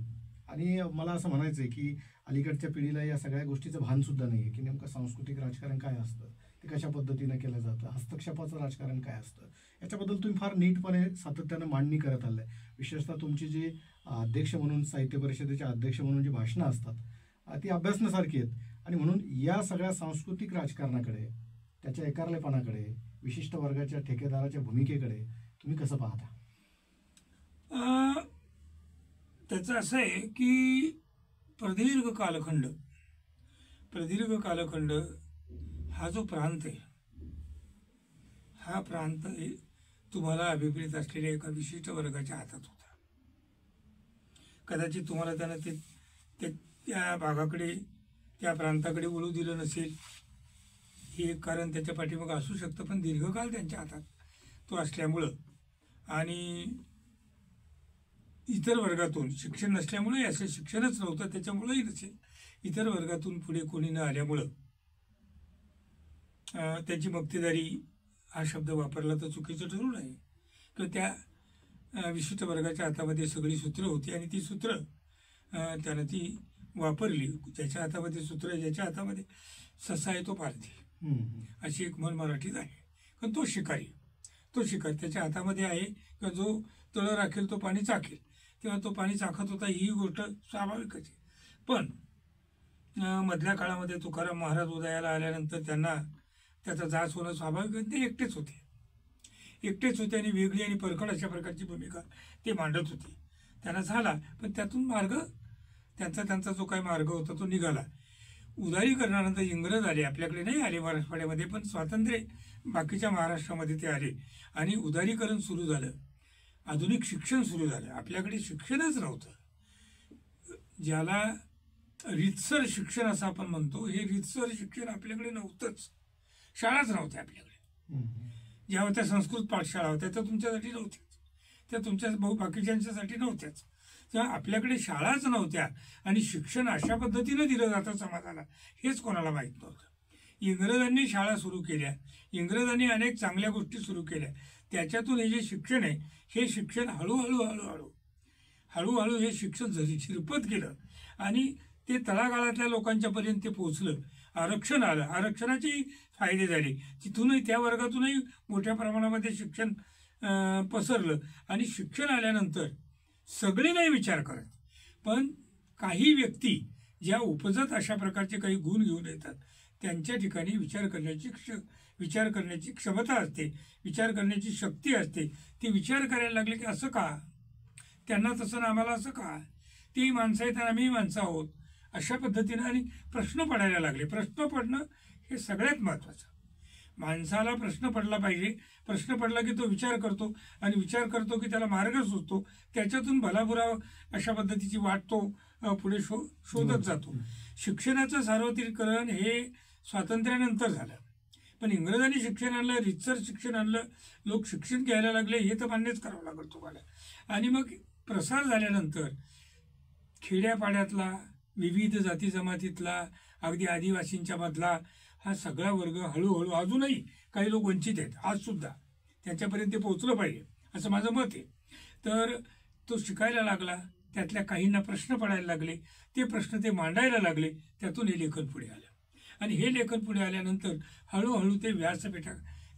आणि मला असं म्हणायचं आहे की अलीकडच्या पिढीला या सगळ्या गोष्टीचं भान सुद्धा नाही आहे की नेमकं सांस्कृतिक राजकारण काय असतं, ते कशा पद्धतीनं केलं जातं, हस्तक्षेपाचं राजकारण काय असतं, याच्याबद्दल तुम्ही फार नीटपणे सातत्यानं मांडणी करत आलं आहे. विशेषतः तुमची जी अध्यक्ष म्हणून, साहित्य परिषदेचे अध्यक्ष म्हणून जी भाषणं असतात ती अभ्यासण्यासारखी आहेत. आणि म्हणून या सगळ्या सांस्कृतिक राजकारणाकडे, त्याच्या एकारलेपणाकडे, विशिष्ट वर्गाच्या ठेकेदाराच्या भूमिकेकडे तुम्ही कसं पाहता? त्याचं असं आहे की प्रदीर्घ कालखंड हा जो प्रांत आहे, हा प्रांत तुम्हाला अभिप्रेत असलेल्या एका विशिष्ट वर्गाच्या हातात होता. कदाचित तुम्हाला त्यानं त्या भागाकडे, त्या प्रांताकडे वळू दिलं नसेल, हे एक कारण त्याच्या पाठीमागं असू शकतं. पण दीर्घकाल त्यांच्या हातात तो असल्यामुळं आणि इतर वर्गातून शिक्षण नसल्यामुळे, असं शिक्षणच नव्हतं त्याच्यामुळंही नसेल, इतर वर्गातून पुढे कोणी न आल्यामुळं त्यांची मक्तेदारी हा शब्द वापरला तर चुकीचं ठरू नये, किंवा त्या विशिष्ट वर्गाच्या हातामध्ये सगळी सूत्र होती आणि ती सूत्र त्यानं ती वापरली. ज्याच्या हातामध्ये सूत्र आहे, ज्याच्या हातामध्ये ससा आहे तो पारधी, अशी एक म्हण मराठीत आहे. पण तो शिकारी त्याच्या हातामध्ये आहे, किंवा जो तळं राखेल तो पाणी चाखेल, तेव्हा तो पाणी चाखत होता, ही गोष्ट स्वाभाविकच आहे. पण मधल्या काळामध्ये तुकाराम महाराज उदयाला आल्यानंतर त्यांना त्याचा जाच होणं स्वाभाविक. ते एकटेच होते आणि वेगळी आणि परखड अशा प्रकारची भूमिका ते मांडत होते. त्यांना झाला, पण त्यातून त्यांचा जो काही मार्ग होता तो निघाला. उदारीकरणानंतर इंग्रज आले, आपल्याकडे नाही आले मराठवाड्यामध्ये, पण स्वातंत्र्य बाकीच्या महाराष्ट्रामध्ये ते आले आणि उदारीकरण सुरू झालं, आधुनिक शिक्षण सुरू झालं. आपल्याकडे शिक्षणच नव्हतं, ज्याला रीतसर शिक्षण असं आपण म्हणतो, हे रीतसर शिक्षण आपल्याकडे नव्हतंच. शाळाच नव्हत्या आपल्याकडे. ज्या होत्या संस्कृत पाठशाळा होत्या त्या तुमच्यासाठी नव्हत्याच, त्या तुमच्या बाकीच्यांच्यासाठी नव्हत्याच. तेव्हा आपल्याकडे शाळाच नव्हत्या आणि शिक्षण अशा पद्धतीनं दिलं जातं समाजाला हेच कोणाला माहीत नव्हतं. इंग्रजांनी शाळा सुरू केल्या, इंग्रजांनी अनेक चांगल्या गोष्टी सुरू केल्या, त्याच्यातून हे जे शिक्षण आहे हे शिक्षण हळूहळू हे शिक्षण झिरपत गेलं आणि ते तळागाळातल्या लोकांच्यापर्यंत ते पोहोचलं. आरक्षण आलं, आरक्षणाचे फायदे झाले, तिथूनही त्या वर्गातूनही मोठ्या प्रमाणामध्ये शिक्षण पसरलं आणि शिक्षण आल्यानंतर सगळे नाही विचार करत, पण काही व्यक्ती ज्या उपजत अशा प्रकारचे काही गुण घेऊन येतात त्यांच्या ठिकाणी विचार करण्याची क्षमता असते, विचार करण्याची शक्ती असते. ते विचार करायला लागले की असं का, त्यांना तसं ना आम्हाला असं का, ती माणसं आहेत आणि आम्ही माणसं आहोत, अशा पद्धतीनं आणि प्रश्न पडायला लागले. प्रश्न पडणं हे सगळ्यात महत्त्वाचं. माणसाला प्रश्न पडला पाहिजे. प्रश्न पडला की तो विचार करतो आणि विचार करतो की त्याला मार्ग सुचतो, त्याच्यातून भलाबुरा अशा पद्धतीची वाट तो पुढे शोधत जातो. शिक्षणाचं सार्वत्रिकरण हे स्वातंत्र्यानंतर झालं, पण इंग्रजांनी शिक्षण आणलं, रीतसर शिक्षण आणलं, लोक शिक्षण घ्यायला लागले, हे तर मान्यच करावं लागलं तुम्हाला. आणि मग प्रसार झाल्यानंतर खेड्यापाड्यातला, विविध जाती जमातीतला, अगदी आदिवासींच्या मधला हा सगळा वर्ग हळूहळू, अजूनही काही लोक वंचित आहेत आजसुद्धा, त्यांच्यापर्यंत ते पोहोचलं पाहिजे असं माझं मत आहे. तर तो शिकायला लागला, त्यातल्या काहींना प्रश्न पडायला लागले, ते प्रश्न ते मांडायला लागले, त्यातून हे लेखन पुढे आलं. आणि हे लेखन पुढे आल्यानंतर हळूहळू ते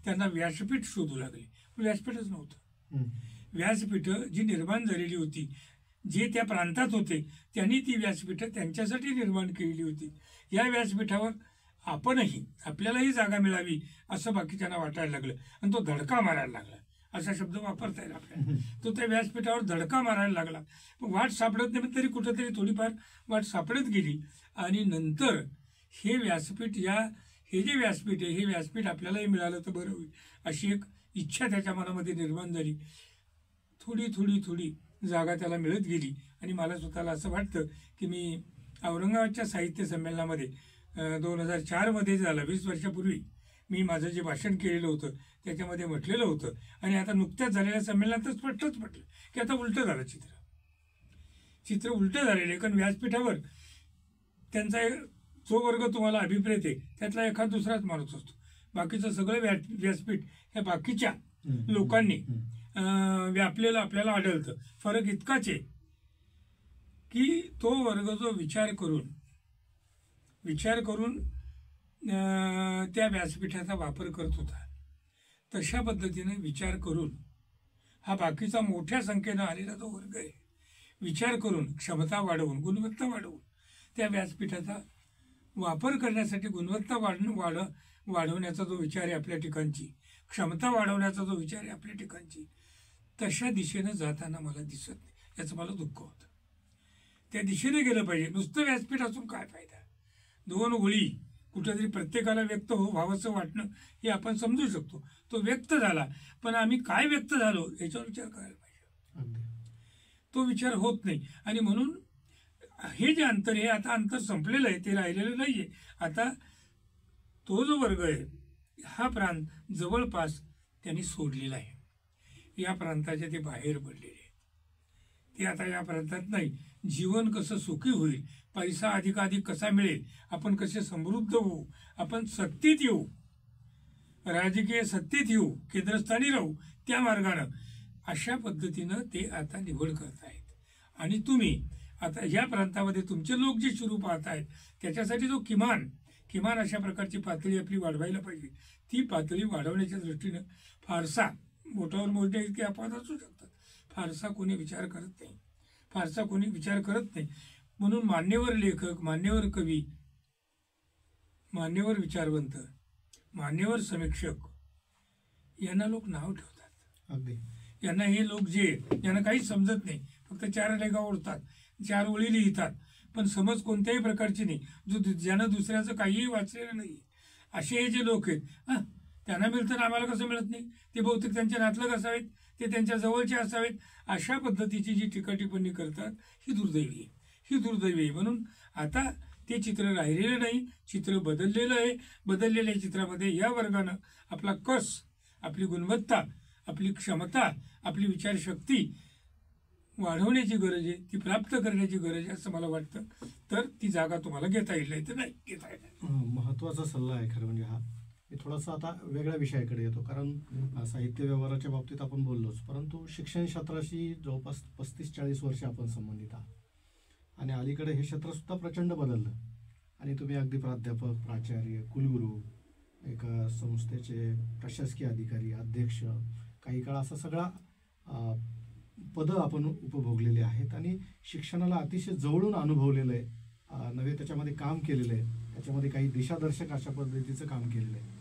त्यांना व्यासपीठ शोधू लागले. पण व्यासपीठच नव्हतं. व्यासपीठं जी निर्माण झालेली होती, जे त्या प्रांतात होते त्यांनी ती व्यासपीठं त्यांच्यासाठी निर्माण केलेली होती. या व्यासपीठावर आपल्यालाही जागा मिळावी असं बाकीच्यांना वाटायला लागलं आणि तो धडका मारायला लागला, असा शब्द वापरता येईल आपल्याला. तो त्या व्यासपीठावर धडका मारायला लागला. वाट सापडत नाही तरी कुठंतरी थोडीफार वाट सापडत गेली आणि नंतर हे व्यासपीठ हे जे व्यासपीठ आहे हे व्यासपीठ आपल्यालाही मिळालं तर बरं होईल अशी एक इच्छा त्याच्या मनामध्ये निर्माण झाली. थोडी जागा त्याला मिळत गेली आणि मला स्वतःला असं वाटतं की मी औरंगाबादच्या साहित्य संमेलनामध्ये 2004 झालं, 20 वर्षापूर्वी मी माझं जे भाषण केलेलं होतं त्याच्यामध्ये म्हटलेलं होतं आणि आता नुकत्याच झालेल्या संमेलनात स्पष्टच म्हटलं की आता उलटं झालं, चित्र उलटं झालेलं. कारण व्यासपीठावर त्यांचा जो वर्ग तुम्हाला अभिप्रेत आहे त्यातला एखाद दुसराच माणूस असतो, बाकीचं सगळं व्यासपीठ ह्या बाकीच्या लोकांनी व्यापलेलं आपल्याला आढळतं. फरक इतकाच आहे की तो वर्ग जो विचार करून त्या व्यासपीठाचा वापर करत होता, तशा पद्धतीने विचार करून हा बाकीचा मोठ्या संख्येनं आलेला जो वर्ग आहे, विचार करून क्षमता वाढवून, गुणवत्ता वाढवून त्या व्यासपीठाचा वापर करण्यासाठी गुणवत्ता वाढवण्याचा जो विचार आहे आपल्या ठिकाणची, क्षमता वाढवण्याचा जो विचार आहे आपल्या ठिकाणची, तशा दिशेनं जाताना मला दिसत नाही. याचं मला दुःख होतं. त्या दिशेने गेलं पाहिजे. नुसतं व्यासपीठ असून काय फायदा. 2 ओळी कुठेतरी प्रत्येकाला व्यक्त व्हावंसं वाटणं हे आपण समजू शकतो. तो व्यक्त झाला, पण आम्ही काय व्यक्त झालो याच्यावर विचार करायला पाहिजे. तो विचार होत नाही आणि म्हणून हे जे अंतर आहे, आता अंतर संपलेलं आहे, ते राहिलेलं नाही आहे. आता तो जो वर्ग आहे हा प्रांत जवळपास त्यांनी सोडलेला आहे. या प्रांताच्या ते बाहेर पडलेले, ते आता या प्रांतात नाही. जीवन कसं सुखी होईल, पैसा अधिकाधिक कसा मिळेल, आपण कसे समृद्ध होऊ, आपण सत्तेत येऊ, राजकीय सत्तेत येऊ, केंद्रस्थानी राहू, त्या मार्गानं अशा पद्धतीनं ते आता निवड करत आहेत. आणि तुम्ही आता या प्रांतामध्ये तुमचे लोक जे सुरू पाहत आहेत त्याच्यासाठी जो किमान अशा प्रकारची पातळी आपली वाढवायला पाहिजे. ती पातळी वाढवण्याच्या दृष्टीनं फारसा बोटावर मोजण्या इतके अपवाद असू शकतात, फारसा कोणी विचार करत नाही. म्हणून मान्यवर लेखक, मान्यवर कवी, मान्यवर विचारवंत, मान्यवर समीक्षक यांना लोक नाव ठेवतात. यांना हे लोक यांना काहीच समजत नाही, फक्त 4 रेघा ओढतात, 4 ओळी लिहितात, पण समज कोणत्याही प्रकारची नाही, ज्यानं दुसऱ्याचं काहीही वाचलेलं नाही, असे हे जे लोक आहेत त्यांना मिळतं ना आम्हाला कसं मिळत नाही, ते बहुतेक त्यांचे नातलग असावेत, ते त्यांच्या जवळचे असावेत. अशा पद्धतीची जी टीकाटिप्पणी करतात ही दुर्दैवी आहे, ही दुर्दैवी आहे. म्हणून आता ते चित्र राहिलेलं नाही, चित्र बदललेलं आहे. बदललेल्या चित्रामध्ये या वर्गानं आपला कस, आपली गुणवत्ता, आपली क्षमता, आपली विचारशक्ती वाढवण्याची गरज आहे, ती प्राप्त करण्याची गरज आहे असं मला वाटतं. तर ती जागा तुम्हाला घेता येईल, नाही तर नाही घेता येईल. महत्त्वाचा सल्ला आहे खरं म्हणजे हा. मी थोडासा आता वेगळ्या विषयाकडे येतो, कारण साहित्य व्यवहाराच्या बाबतीत आपण बोललोच, परंतु शिक्षण क्षेत्राशी जवळपास 35-40 वर्षे आपण संबंधित आहात. आणि अलीकडे हे क्षेत्रसुद्धा प्रचंड बदललं आणि तुम्ही अगदी प्राध्यापक, प्राचार्य, कुलगुरू, एका संस्थेचे प्रशासकीय अधिकारी, अध्यक्ष, काही काळ असा सगळा पदं आपण उपभोगलेली आहेत आणि शिक्षणाला अतिशय जवळून अनुभवलेलं आहे. नव्हे त्याच्यामध्ये काम केलेलं आहे, त्याच्यामध्ये काही दिशादर्शक अशा पद्धतीचं काम केलेलं आहे.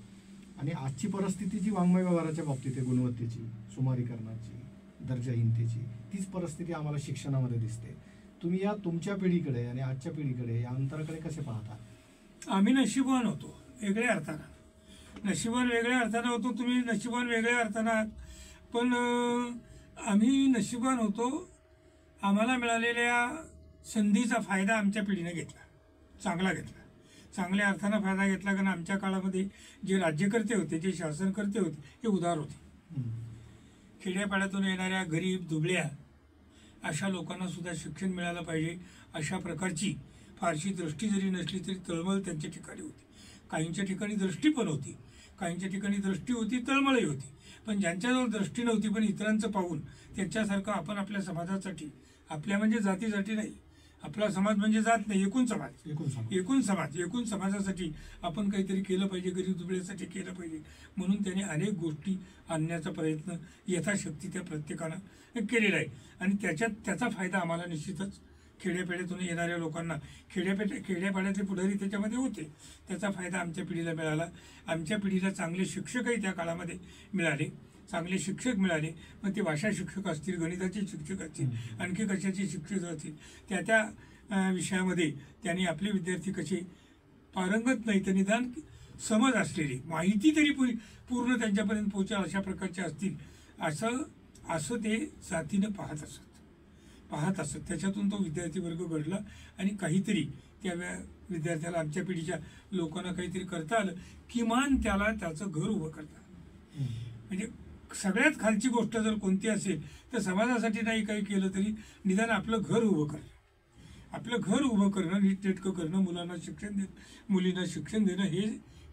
आणि आजची परिस्थिती जी वाङ्मय व्यवहाराच्या बाबतीत आहे, गुणवत्तेची, सुमारीकरणाची, दर्जाहीनतेची, तीच परिस्थिती आम्हाला शिक्षणामध्ये दिसते. तुम्ही या तुमच्या पिढीकडे आणि आजच्या पिढीकडे या अंतराकडे कसे पाहता? आम्ही नशिबवान होतो वेगळ्या अर्थानं, नशिबवान वेगळ्या अर्थानं होतो, तुम्ही नशिबवान वेगळ्या अर्थानं आहात. पण आम्ही नशिबवान होतो, आम्हाला मिळालेल्या संधीचा फायदा आमच्या पिढीने घेतला, चांगला घेतला, चांगल्या अर्थानं फायदा घेतला. कारण आमच्या काळामध्ये जे राज्यकर्ते होते, जे शासनकर्ते होते, हे उदार होते. खेड्यापाड्यातून येणाऱ्या गरीब दुबळ्या अशा लोकांना सुद्धा शिक्षण मिळालं पाहिजे अशा प्रकारची फारशी दृष्टी जरी नसली तरी तळमळ त्यांच्या ठिकाणी होती. काहींच्या ठिकाणी दृष्टी पण होती, काहींच्या ठिकाणी दृष्टी होती, तळमळही होती. पण ज्यांच्याजवळ दृष्टी नव्हती पण इतरांचं पाहून त्यांच्यासारखं आपण आपल्या समाजासाठी, आपल्या म्हणजे जातीसाठी नाही, आपला समाज म्हणजे जात नाही, एकूण समाजासाठी आपण काहीतरी केलं पाहिजे, गरीब दुबळ्यासाठी केलं पाहिजे. म्हणून त्याने अनेक गोष्टी आणण्याचा प्रयत्न यथाशक्ती त्या प्रत्येकानं केलेला आहे. आणि त्याचा फायदा आम्हाला निश्चितच खेड्यापेड्यातून येणाऱ्या लोकांना, खेड्यापाड्यातले पुढारी त्याच्यामध्ये होते, त्याचा फायदा आमच्या पिढीला मिळाला. आमच्या पिढीला चांगले शिक्षकही त्या काळामध्ये मिळाले, चांगले शिक्षक मिळाले. मग ते भाषा शिक्षक असतील, गणिताचे शिक्षक असतील, आणखी कशाचे शिक्षक असतील, त्या विषयामध्ये त्यांनी आपले विद्यार्थी कसे पारंगत नाही तर निदान समज असलेली, माहिती तरी पूर्ण त्यांच्यापर्यंत पोहोचेल अशा प्रकारचे असतील, असं ते जातीनं पाहत असत. त्याच्यातून तो विद्यार्थी वर्ग घडला आणि काहीतरी त्या विद्यार्थ्याला, आमच्या पिढीच्या लोकांना काहीतरी करता आलं, किमान त्याला त्याचं घर उभं करता. म्हणजे सगळ्यात खालची गोष्ट जर कोणती असेल तर समाजासाठी नाही काही केलं तरी निदान आपलं घर उभं करणं, आपलं घर उभं करणं, नीटनेटकं करणं, मुलांना शिक्षण देणं, मुलींना शिक्षण देणं,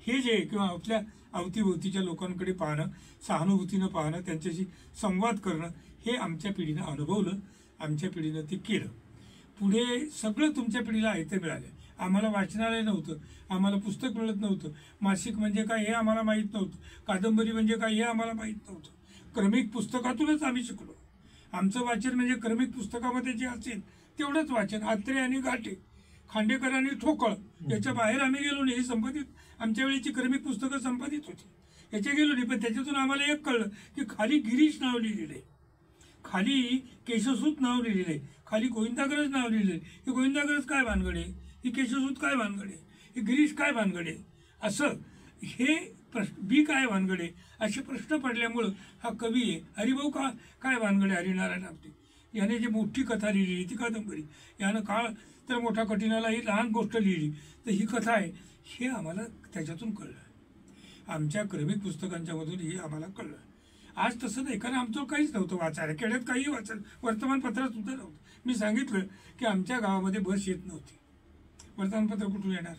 हे जे किंवा आपल्या अवतीभोवतीच्या लोकांकडे पाहणं, सहानुभूतीनं पाहणं, त्यांच्याशी संवाद करणं, हे आमच्या पिढीनं अनुभवलं, आमच्या पिढीनं ते केलं. पुढे सगळं तुमच्या पिढीला ऐकतं मिळालं. आम्हाला वाचनालय नव्हतं, आम्हाला पुस्तक मिळत नव्हतं, मासिक म्हणजे काय हे आम्हाला माहीत नव्हतं, कादंबरी म्हणजे काय हे आम्हाला माहीत नव्हतं. क्रमिक पुस्तकातूनच आम्ही शिकलो. आमचं वाचन म्हणजे क्रमिक पुस्तकामध्ये जे असेल तेवढंच वाचन. आत्रे आणि घाटे, खांडेकर आणि ठोकळ, याच्या बाहेर आम्ही गेलो नाही. ही संपादित, आमच्या वेळेची क्रमिक पुस्तकं संपादित होती, याच्या गेलो नाही. पण त्याच्यातून आम्हाला एक कळलं की खाली गिरीश नाव लिहिलेलं आहे, खाली केशवसूत नाव लिहिलेलं आहे, खाली गोविंदाग्रज नाव लिहिलेलं आहे. हे गोविंदाग्रज काय भानगडे, ही केशवसूत काय भानगडे, हे गिरीश काय भानगडे, असं हे प्रश्न, बी काय भानगडे असे प्रश्न पडल्यामुळं हा कवी आहे. हरिभाऊ काय भानगडे, हरिनारायण आपटे याने जी मोठी कथा लिहिली ती कादंबरी, यानं काळ तर मोठा कठीणाला ही लहान गोष्ट लिहिली, तर ही कथा आहे, हे आम्हाला त्याच्यातून कळलं. आमच्या क्रमिक पुस्तकांच्या मधून हे आम्हाला कळलं. आज तसं नाही, कारण आमचं काहीच नव्हतं वाचायला, खेड्यात काही वाचायला वर्तमानपत्रात सुद्धा नव्हतं. मी सांगितलं की आमच्या गावामध्ये बस येत नव्हती, वर्तमानपत्र कुठून येणार,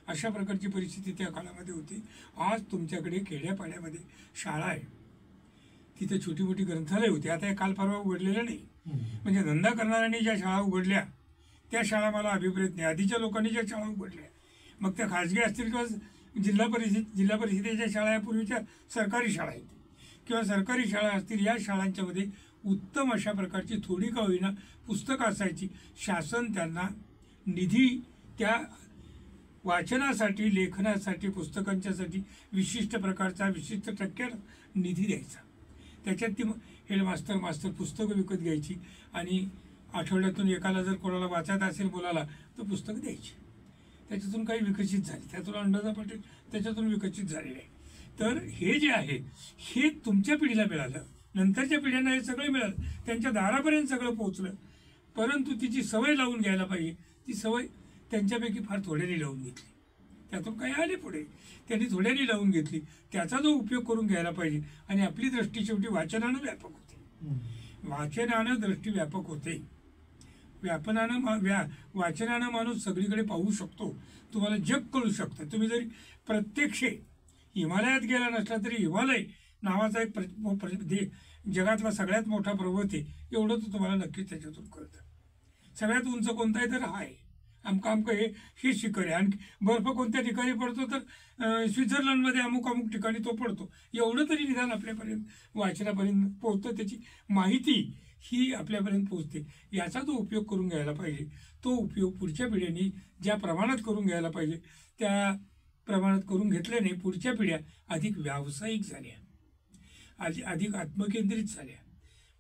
अशा प्रकारची परिस्थिती त्या काळामध्ये होती. आज तुमच्याकडे खेड्यापाड्यामध्ये शाळा आहे, तिथे छोटी मोठी ग्रंथालय होती, आता हे काल परवा उघडलेलं नाही. म्हणजे धंदा करणाऱ्यांनी ज्या शाळा उघडल्या त्या शाळा मला अभिप्रेत नाही. आधीच्या लोकांनी ज्या शाळा उघडल्या, मग त्या खाजगी असतील किंवा जिल्हा परिषदेच्या शाळा, या पूर्वीच्या सरकारी शाळा आहेत किंवा सरकारी शाळा असतील, या शाळांच्यामध्ये उत्तम अशा प्रकारची थोडी का होईना पुस्तकं असायची. शासन त्यांना निधी त्या वाचनासाठी, लेखनासाठी, पुस्तकांच्यासाठी विशिष्ट प्रकारचा, विशिष्ट टक्क्यात निधी द्यायचा. त्याच्यात ती हेडमास्तर पुस्तकं विकत घ्यायची आणि आठवड्यातून एकाला जर कोणाला वाचायचं असेल मुलाला तर पुस्तकं द्यायची. त्याच्यातून काही विकसित झाली, त्यातून अंदाजा पाटील त्याच्यातून विकसित झालेले आहे. तर हे जे आहे हे तुमच्या पिढीला मिळालं, नंतरच्या पिढ्यांना हे सगळं मिळालं, त्यांच्या दारापर्यंत सगळं पोहोचलं. परंतु तिची सवय लावून घ्यायला पाहिजे. ती सवय त्यांच्यापैकी फार थोड्याने लावून घेतली, त्यातून काही आले पुढे, त्यांनी थोड्याने लावून घेतली. त्याचा जो उपयोग करून घ्यायला पाहिजे. आणि आपली दृष्टी शेवटी वाचनानं व्यापक होते. वाचनानं दृष्टी व्यापक होते. वाचनानं माणूस सगळीकडे पाहू शकतो. तुम्हाला जग कळू शकतं. तुम्ही जरी प्रत्यक्ष हिमालयात गेला नसला तरी हिमालय नावाचा एक जगातला सगळ्यात मोठा पर्वत आहे एवढं तर तुम्हाला नक्कीच त्याच्यातून कळतं. सगळ्यात उंच कोणता आहे तर हाय अमकं हे शिखर आहे. आणि बर्फ कोणत्या ठिकाणी पडतो तर स्वित्झर्लंडमध्ये अमुक ठिकाणी तो पडतो. एवढं तरी निदान आपल्यापर्यंत वाचनापर्यंत पोहोचतं. त्याची माहिती ही आपल्यापर्यंत पोहोचते. याचा जो उपयोग करून घ्यायला पाहिजे तो उपयोग पुढच्या पिढ्यांनी ज्या प्रमाणात करून घ्यायला पाहिजे त्या प्रमाणात करून घेतल्याने पुढच्या पिढ्या अधिक व्यावसायिक झाल्या, अधिक आत्मकेंद्रित झाल्या.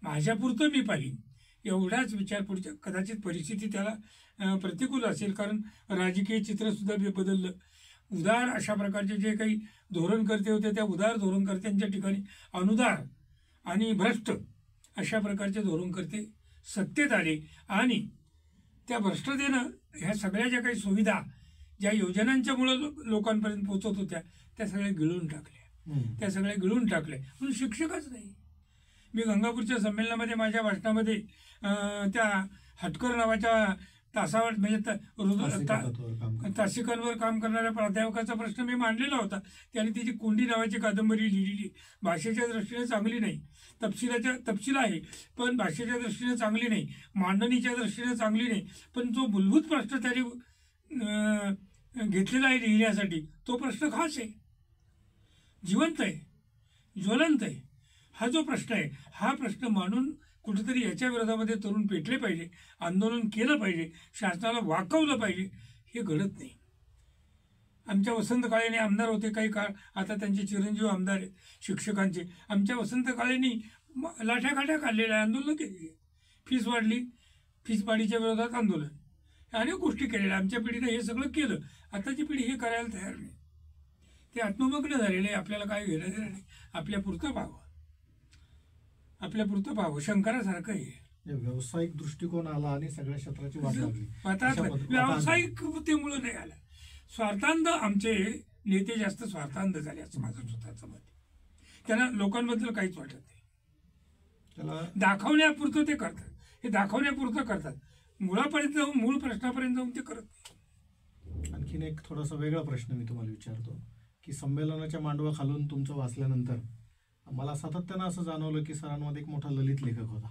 माझ्यापुरतं मी पाहीन एवढाच विचार. पुढच्या कदाचित परिस्थिती त्याला प्रतिकूल असेल, कारण राजकीय चित्रसुद्धा बदललं. उदार अशा प्रकारचे जे काही धोरणकर्ते होते त्या उदार धोरणकर्त्यांच्या ठिकाणी अनुदार आणि भ्रष्ट अशा प्रकारचे धोरणकर्ते सत्तेत आले. आणि त्या भ्रष्टतेनं ह्या सगळ्या ज्या काही सुविधा ज्या योजनांच्यामुळं लोकांपर्यंत पोहोचत होत्या त्या सगळ्या गिळून टाकल्या. म्हणून शिक्षकच नाही. मी गंगापूरच्या संमेलनामध्ये माझ्या भाषणामध्ये त्या हटकर नावाच्या तासावर म्हणजे तासिकांवर काम करणाऱ्या प्राध्यापकाचा प्रश्न मी मांडलेला होता. त्याने तिची कोंडी नावाची कादंबरी लिहिलेली. भाषेच्या दृष्टीने चांगली नाही, तपशील आहे पण भाषेच्या दृष्टीने चांगली नाही, मांडणीच्या दृष्टीने चांगली नाही. पण जो मूलभूत प्रश्न त्याने घेतलेला आहे लिहिण्यासाठी तो प्रश्न खास आहे, जिवंत आहे, ज्वलंत आहे. हा जो प्रश्न आहे हा प्रश्न मांडून कुठेतरी याच्या विरोधामध्ये तरुण पेटले पाहिजे, आंदोलन केलं पाहिजे, शासनाला वाकवलं पाहिजे. हे घडत नाही. आमच्या वसंत काळेने आमदार होते काही काळ, आता त्यांचे चिरंजीव आमदार आहेत शिक्षकांचे. आमच्या वसंत काळेंनी लाठ्याकाठ्या काढलेल्या आंदोलनं केलेली, फीस वाढली, फीसवाढीच्या विरोधात आंदोलन, अनेक गोष्टी केलेल्या. आमच्या पिढीने हे सगळं केलं. आताची पिढी हे करायला तयार नाही. ते आत्ममग्न झालेले. आपल्याला काय घेणं देणं नाही. आपल्यापुरतं पाहावं शंकरासारखं हे व्यावसायिक दृष्टिकोन आला आणि सगळ्या क्षेत्राची वाट लागली. व्यावसायिकतेमुळे नाही आला. स्वार्थांध आमचे नेते जास्त स्वार्थांध झाले असं माझं स्वतःचं मत. त्यांना लोकांबद्दल काहीच वाटत नाही. त्याला दाखवण्यापुरतं ते करतात. हे दाखवण्यापुरतं करतात. मुळापर्यंत जाऊन मूळ प्रश्नापर्यंत जाऊन ते करत नाही. आणखीन एक थोडासा वेगळा प्रश्न मी तुम्हाला विचारतो की संमेलनाच्या मांडवा खालून तुमचं वाचल्यानंतर मला सातत्यानं असं जाणवलं की सरांमध्ये एक मोठा ललित लेखक होता,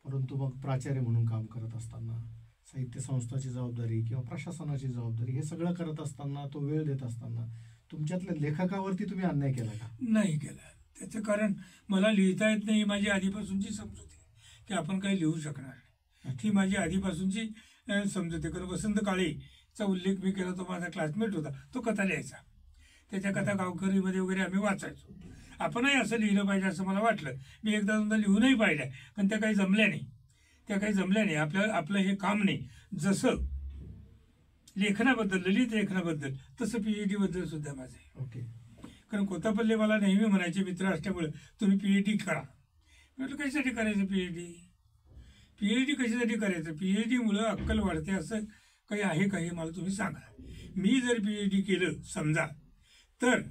परंतु मग प्राचार्य म्हणून काम करत असताना साहित्य संस्थाची जबाबदारी किंवा प्रशासनाची जबाबदारी हे सगळं करत असताना तो वेळ देत असताना तुमच्यातल्या लेखकावरती तुम्ही अन्याय केला का? नाही केला. त्याचं कारण मला लिहिता येत नाही. माझी आधीपासूनची समजूत आहे की आपण काही लिहू शकणार नाही. ही माझी आधीपासूनची समजूत आहे. कारण वसंत काळेचा उल्लेख मी केला, तो माझा क्लासमेट होता. तो कथा लिहायचा. त्याच्या कथा गावकरीमध्ये वगैरे आम्ही वाचायचो. आपणही असं लिहिलं पाहिजे असं मला वाटलं. मी एकदा दोनदा लिहूनही पाहिल्या पण त्या काही जमल्या नाही. आपलं हे काम नाही. जसं लेखनाबद्दल, ललित लेखनाबद्दल, तसं PhD बद्दल सुद्धा माझं आहे. ओके. कारण कोतापल्ले मला नेहमी म्हणायचे, मित्र असल्यामुळे, तुम्ही PhD करा. म्हटलं कशासाठी करायचं PhD कशासाठी करायचं? PhDमुळं अक्कल वाढते असं काही आहे का हे मला तुम्ही सांगा. मी जर PhD केलं समजा तर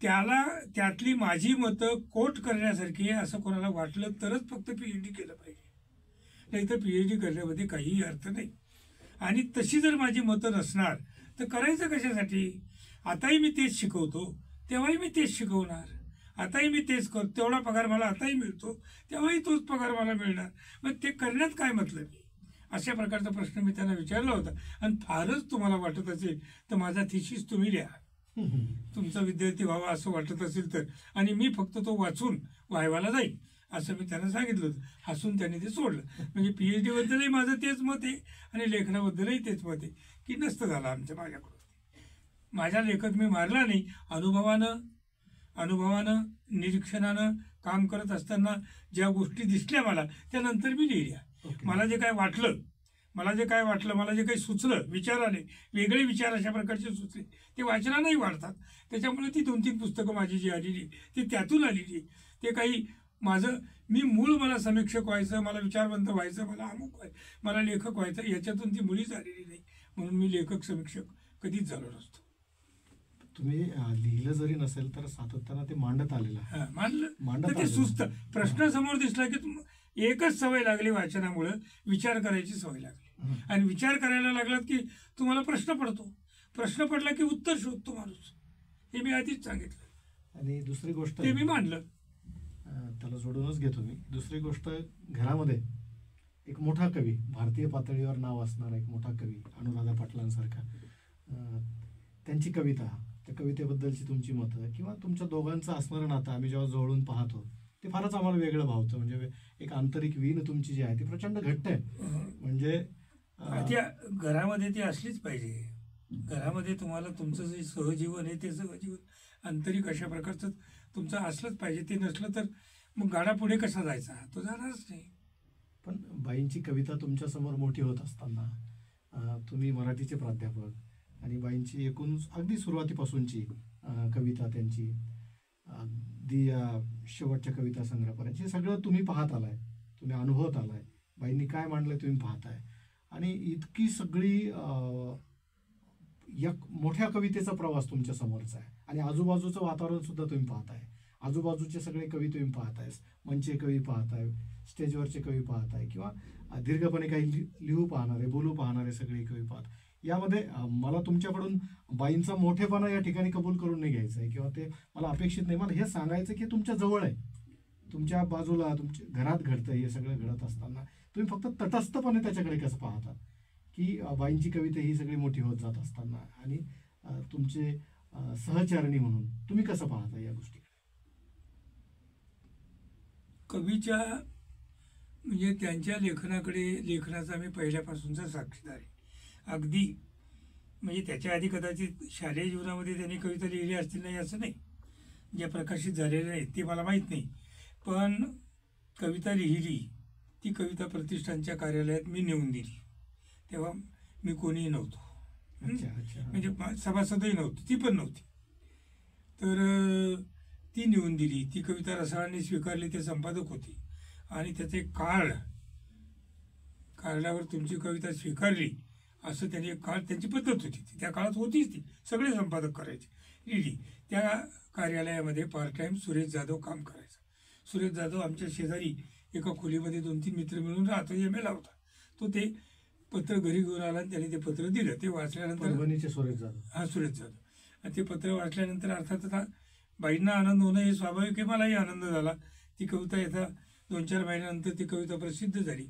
त्यातली माझी मतं कोट करण्यासारखी आहे असं कोणाला वाटलं तरच फक्त PhD केलं पाहिजे. नाहीतर PhD करण्यामध्ये काहीही अर्थ नाही. आणि तशी जर माझी मतं नसणार तर करायचं कशासाठी? आताही मी तेच शिकवतो, तेव्हाही मी तेच शिकवणार. आताही मी तेच करतो, तेवढा पगार मला आताही मिळतो, तेव्हाही तोच पगार मला मिळणार. मग ते करण्यात काय मतलब? अशा प्रकारचा प्रश्न मी त्यांना विचारला होता. आणि फारच तुम्हाला वाटत असेल तर माझा थिसिस तुम्ही लिहा, तुमचा विद्यार्थी व्हावा असं वाटत असेल तर, आणि मी फक्त तो वाचून वायवाला जाईल असं मी त्यांना सांगितलं होतं. हसून त्यांनी ते सोडलं. म्हणजे PhD बद्दलही माझं तेच मत आहे आणि लेखनाबद्दलही तेच मत आहे की नसतं झालं माझ्याकडून. माझ्या लेखक मी मारला नाही. अनुभवानं, निरीक्षणानं, काम करत असताना ज्या गोष्टी दिसल्या मला त्यानंतर मी लिहिल्या. ओके. मला जे काय वाटलं, मला जे काही सुचलं, विचार आले, वेगळे विचार अशा प्रकारचे सुचले, ते वाचनानंही वाढतात. त्याच्यामुळे ती 2-3 पुस्तकं माझी जी आलेली ती त्यातून आलेली. ते काही माझं मला समीक्षक व्हायचं, मला विचारवंत व्हायचं, मला अमुक व्हायचं, मला लेखक व्हायचं, याच्यातून ती मुळीच आलेली नाही. म्हणून मी लेखक समीक्षक कधीच झालो नसतो. तुम्ही लिहिलं जरी नसेल तर सातत्यानं ते मांडत आलेलं आहे. हा, मानलं मांडत तर ते आलेलं. सुचतं. प्रश्न समोर दिसला की एकच सवय लागली वाचनामुळं, विचार करायची सवय लागली. आणि विचार करायला लागलात की तुम्हाला प्रश्न पडतो. प्रश्न पडला की उत्तर शोधतो माणूस. हे मी आधीच सांगितलं. आणि दुसरी गोष्ट ते मी मांडलं. त्याला जोडूनच घेतो मी. दुसरी गोष्ट, घरामध्ये एक मोठा कवी, भारतीय पातळीवर नाव असणारा एक मोठा कवी, अनुराधा पाटलांसारखा, त्यांची कविता, त्या कवितेबद्दलची तुमची मतं किंवा तुमच्या दोघांचं असणारं नातं आम्ही जेव्हा जवळून पाहतो ते फारच आम्हाला वेगळं भावतं. म्हणजे एक आंतरिक वीण तुमची जी आहे ती प्रचंड घट्ट आहे. म्हणजे त्या घरामध्ये ती असलीच पाहिजे. घरामध्ये तुम्हाला तुमचं जे सहजीवन आहे ते सहजीवन आंतरिक अशा प्रकारचं तुमचं असलंच पाहिजे. ते नसलं तर मग गाडा पुढे कसा जायचा, तो जाणारच नाही. पण बाईंची कविता तुमच्यासमोर मोठी होत असताना तुम्ही मराठीचे प्राध्यापक आणि बाईंची एकूण अगदी सुरुवातीपासूनची कविता, त्यांची अगदी शेवटच्या कविता संग्रहापर्यंत हे सगळं तुम्ही पाहत आलाय, तुम्ही अनुभवत आलाय. बाईंनी काय मांडलंय तुम्ही पाहताय. आणि इतकी सगळी या मोठ्या कवितेचा प्रवास तुमच्या समोरचा आहे. आणि आजूबाजूचं वातावरण सुद्धा तुम्ही पाहताय. आजूबाजूचे सगळे कवी तुम्ही पाहताय, मंचे कवी पाहताय, स्टेजवरचे कवी पाहताय किंवा दीर्घपणे काही लिहू पाहणारे, बोलू पाहणारे सगळे कवी पाहत. यामध्ये मला तुमच्याकडून बाईंचा मोठेपणा या ठिकाणी कबूल करून नाही घ्यायचं आहे किंवा ते मला अपेक्षित नाही. मला हे सांगायचं की तुमच्या जवळ आहे, तुमच्या बाजूला, तुमच्या घरात घडतंय. हे सगळं घडत असताना तुम्ही फक्त तटस्थपणे त्याच्याकडे कसं पाहता की बाईंची कविता ही सगळी मोठी होत जात असताना आणि तुमचे सहचारणी म्हणून तुम्ही कसं पाहता या गोष्टीकडे? कवीच्या म्हणजे त्यांच्या लेखनाचा मी पहिल्यापासूनचा साक्षीदार आहे. अगदी म्हणजे त्याच्या आधी कदाचित शालेय जीवनामध्ये त्यांनी कविता लिहिली असतील नाही असं नाही, ज्या प्रकाशित झालेल्या आहेत ते मला माहीत नाही. पण कविता लिहिली, ती कविता प्रतिष्ठानच्या कार्यालयात मी नेऊन दिली. तेव्हा मी कोणीही नव्हतो, म्हणजे सभासदही नव्हतो, ती पण नव्हती. तर ती नेऊन दिली. ती कविता रसाळांनी स्वीकारली, ते संपादक होते. आणि त्याचे कार्डावर तुमची कविता स्वीकारली असं त्यांनी एक त्यांची पद्धत होती. त्या काळात होतीच ती, सगळे संपादक करायचे. लिहिली. त्या कार्यालयामध्ये पार्ट टाईम सुरेश जाधव काम करायचा. सुरेश जाधव आमच्या शेजारी एका खोलीमध्ये 2-3 मित्र मिळून राहतो, ML होता. तो ते पत्र घरी घेऊन आला आणि त्याने ते पत्र दिलं. ते वाचल्यानंतर सुरेश जाधव, हा सुरेश जाधव. आणि ते पत्र वाचल्यानंतर अर्थात बाईंना आनंद होणं हे स्वाभाविक आहे, मलाही आनंद झाला. ती कविता येता 2-4 महिन्यानंतर ती कविता प्रसिद्ध झाली.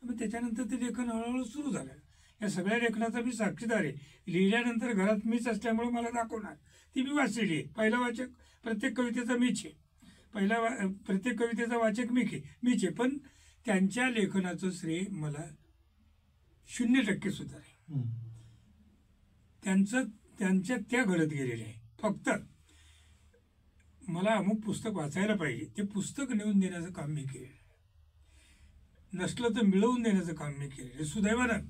मग त्याच्यानंतर ते लेखन हळूहळू सुरू झालं. या सगळ्या लेखनाचा मी साक्षीदार आहे. लिहिल्यानंतर घरात मीच असल्यामुळे मला दाखवणार, ती मी वाचलेली आहे. पहिला वाचक प्रत्येक कवितेचा मीच आहे. प्रत्येक कवितेचा वाचक मीच आहे. पण त्यांच्या लेखनाचं श्रेय मला 0% सुद्धा नाही. त्यांच्या त्या घडत गेलेल्या आहे. फक्त मला अमुक पुस्तक वाचायला पाहिजे, ते पुस्तक नेऊन देण्याचं काम मी केलेलं आहे. नसलं तर मिळवून देण्याचं काम मी केलेलं आहे. सुदैवानं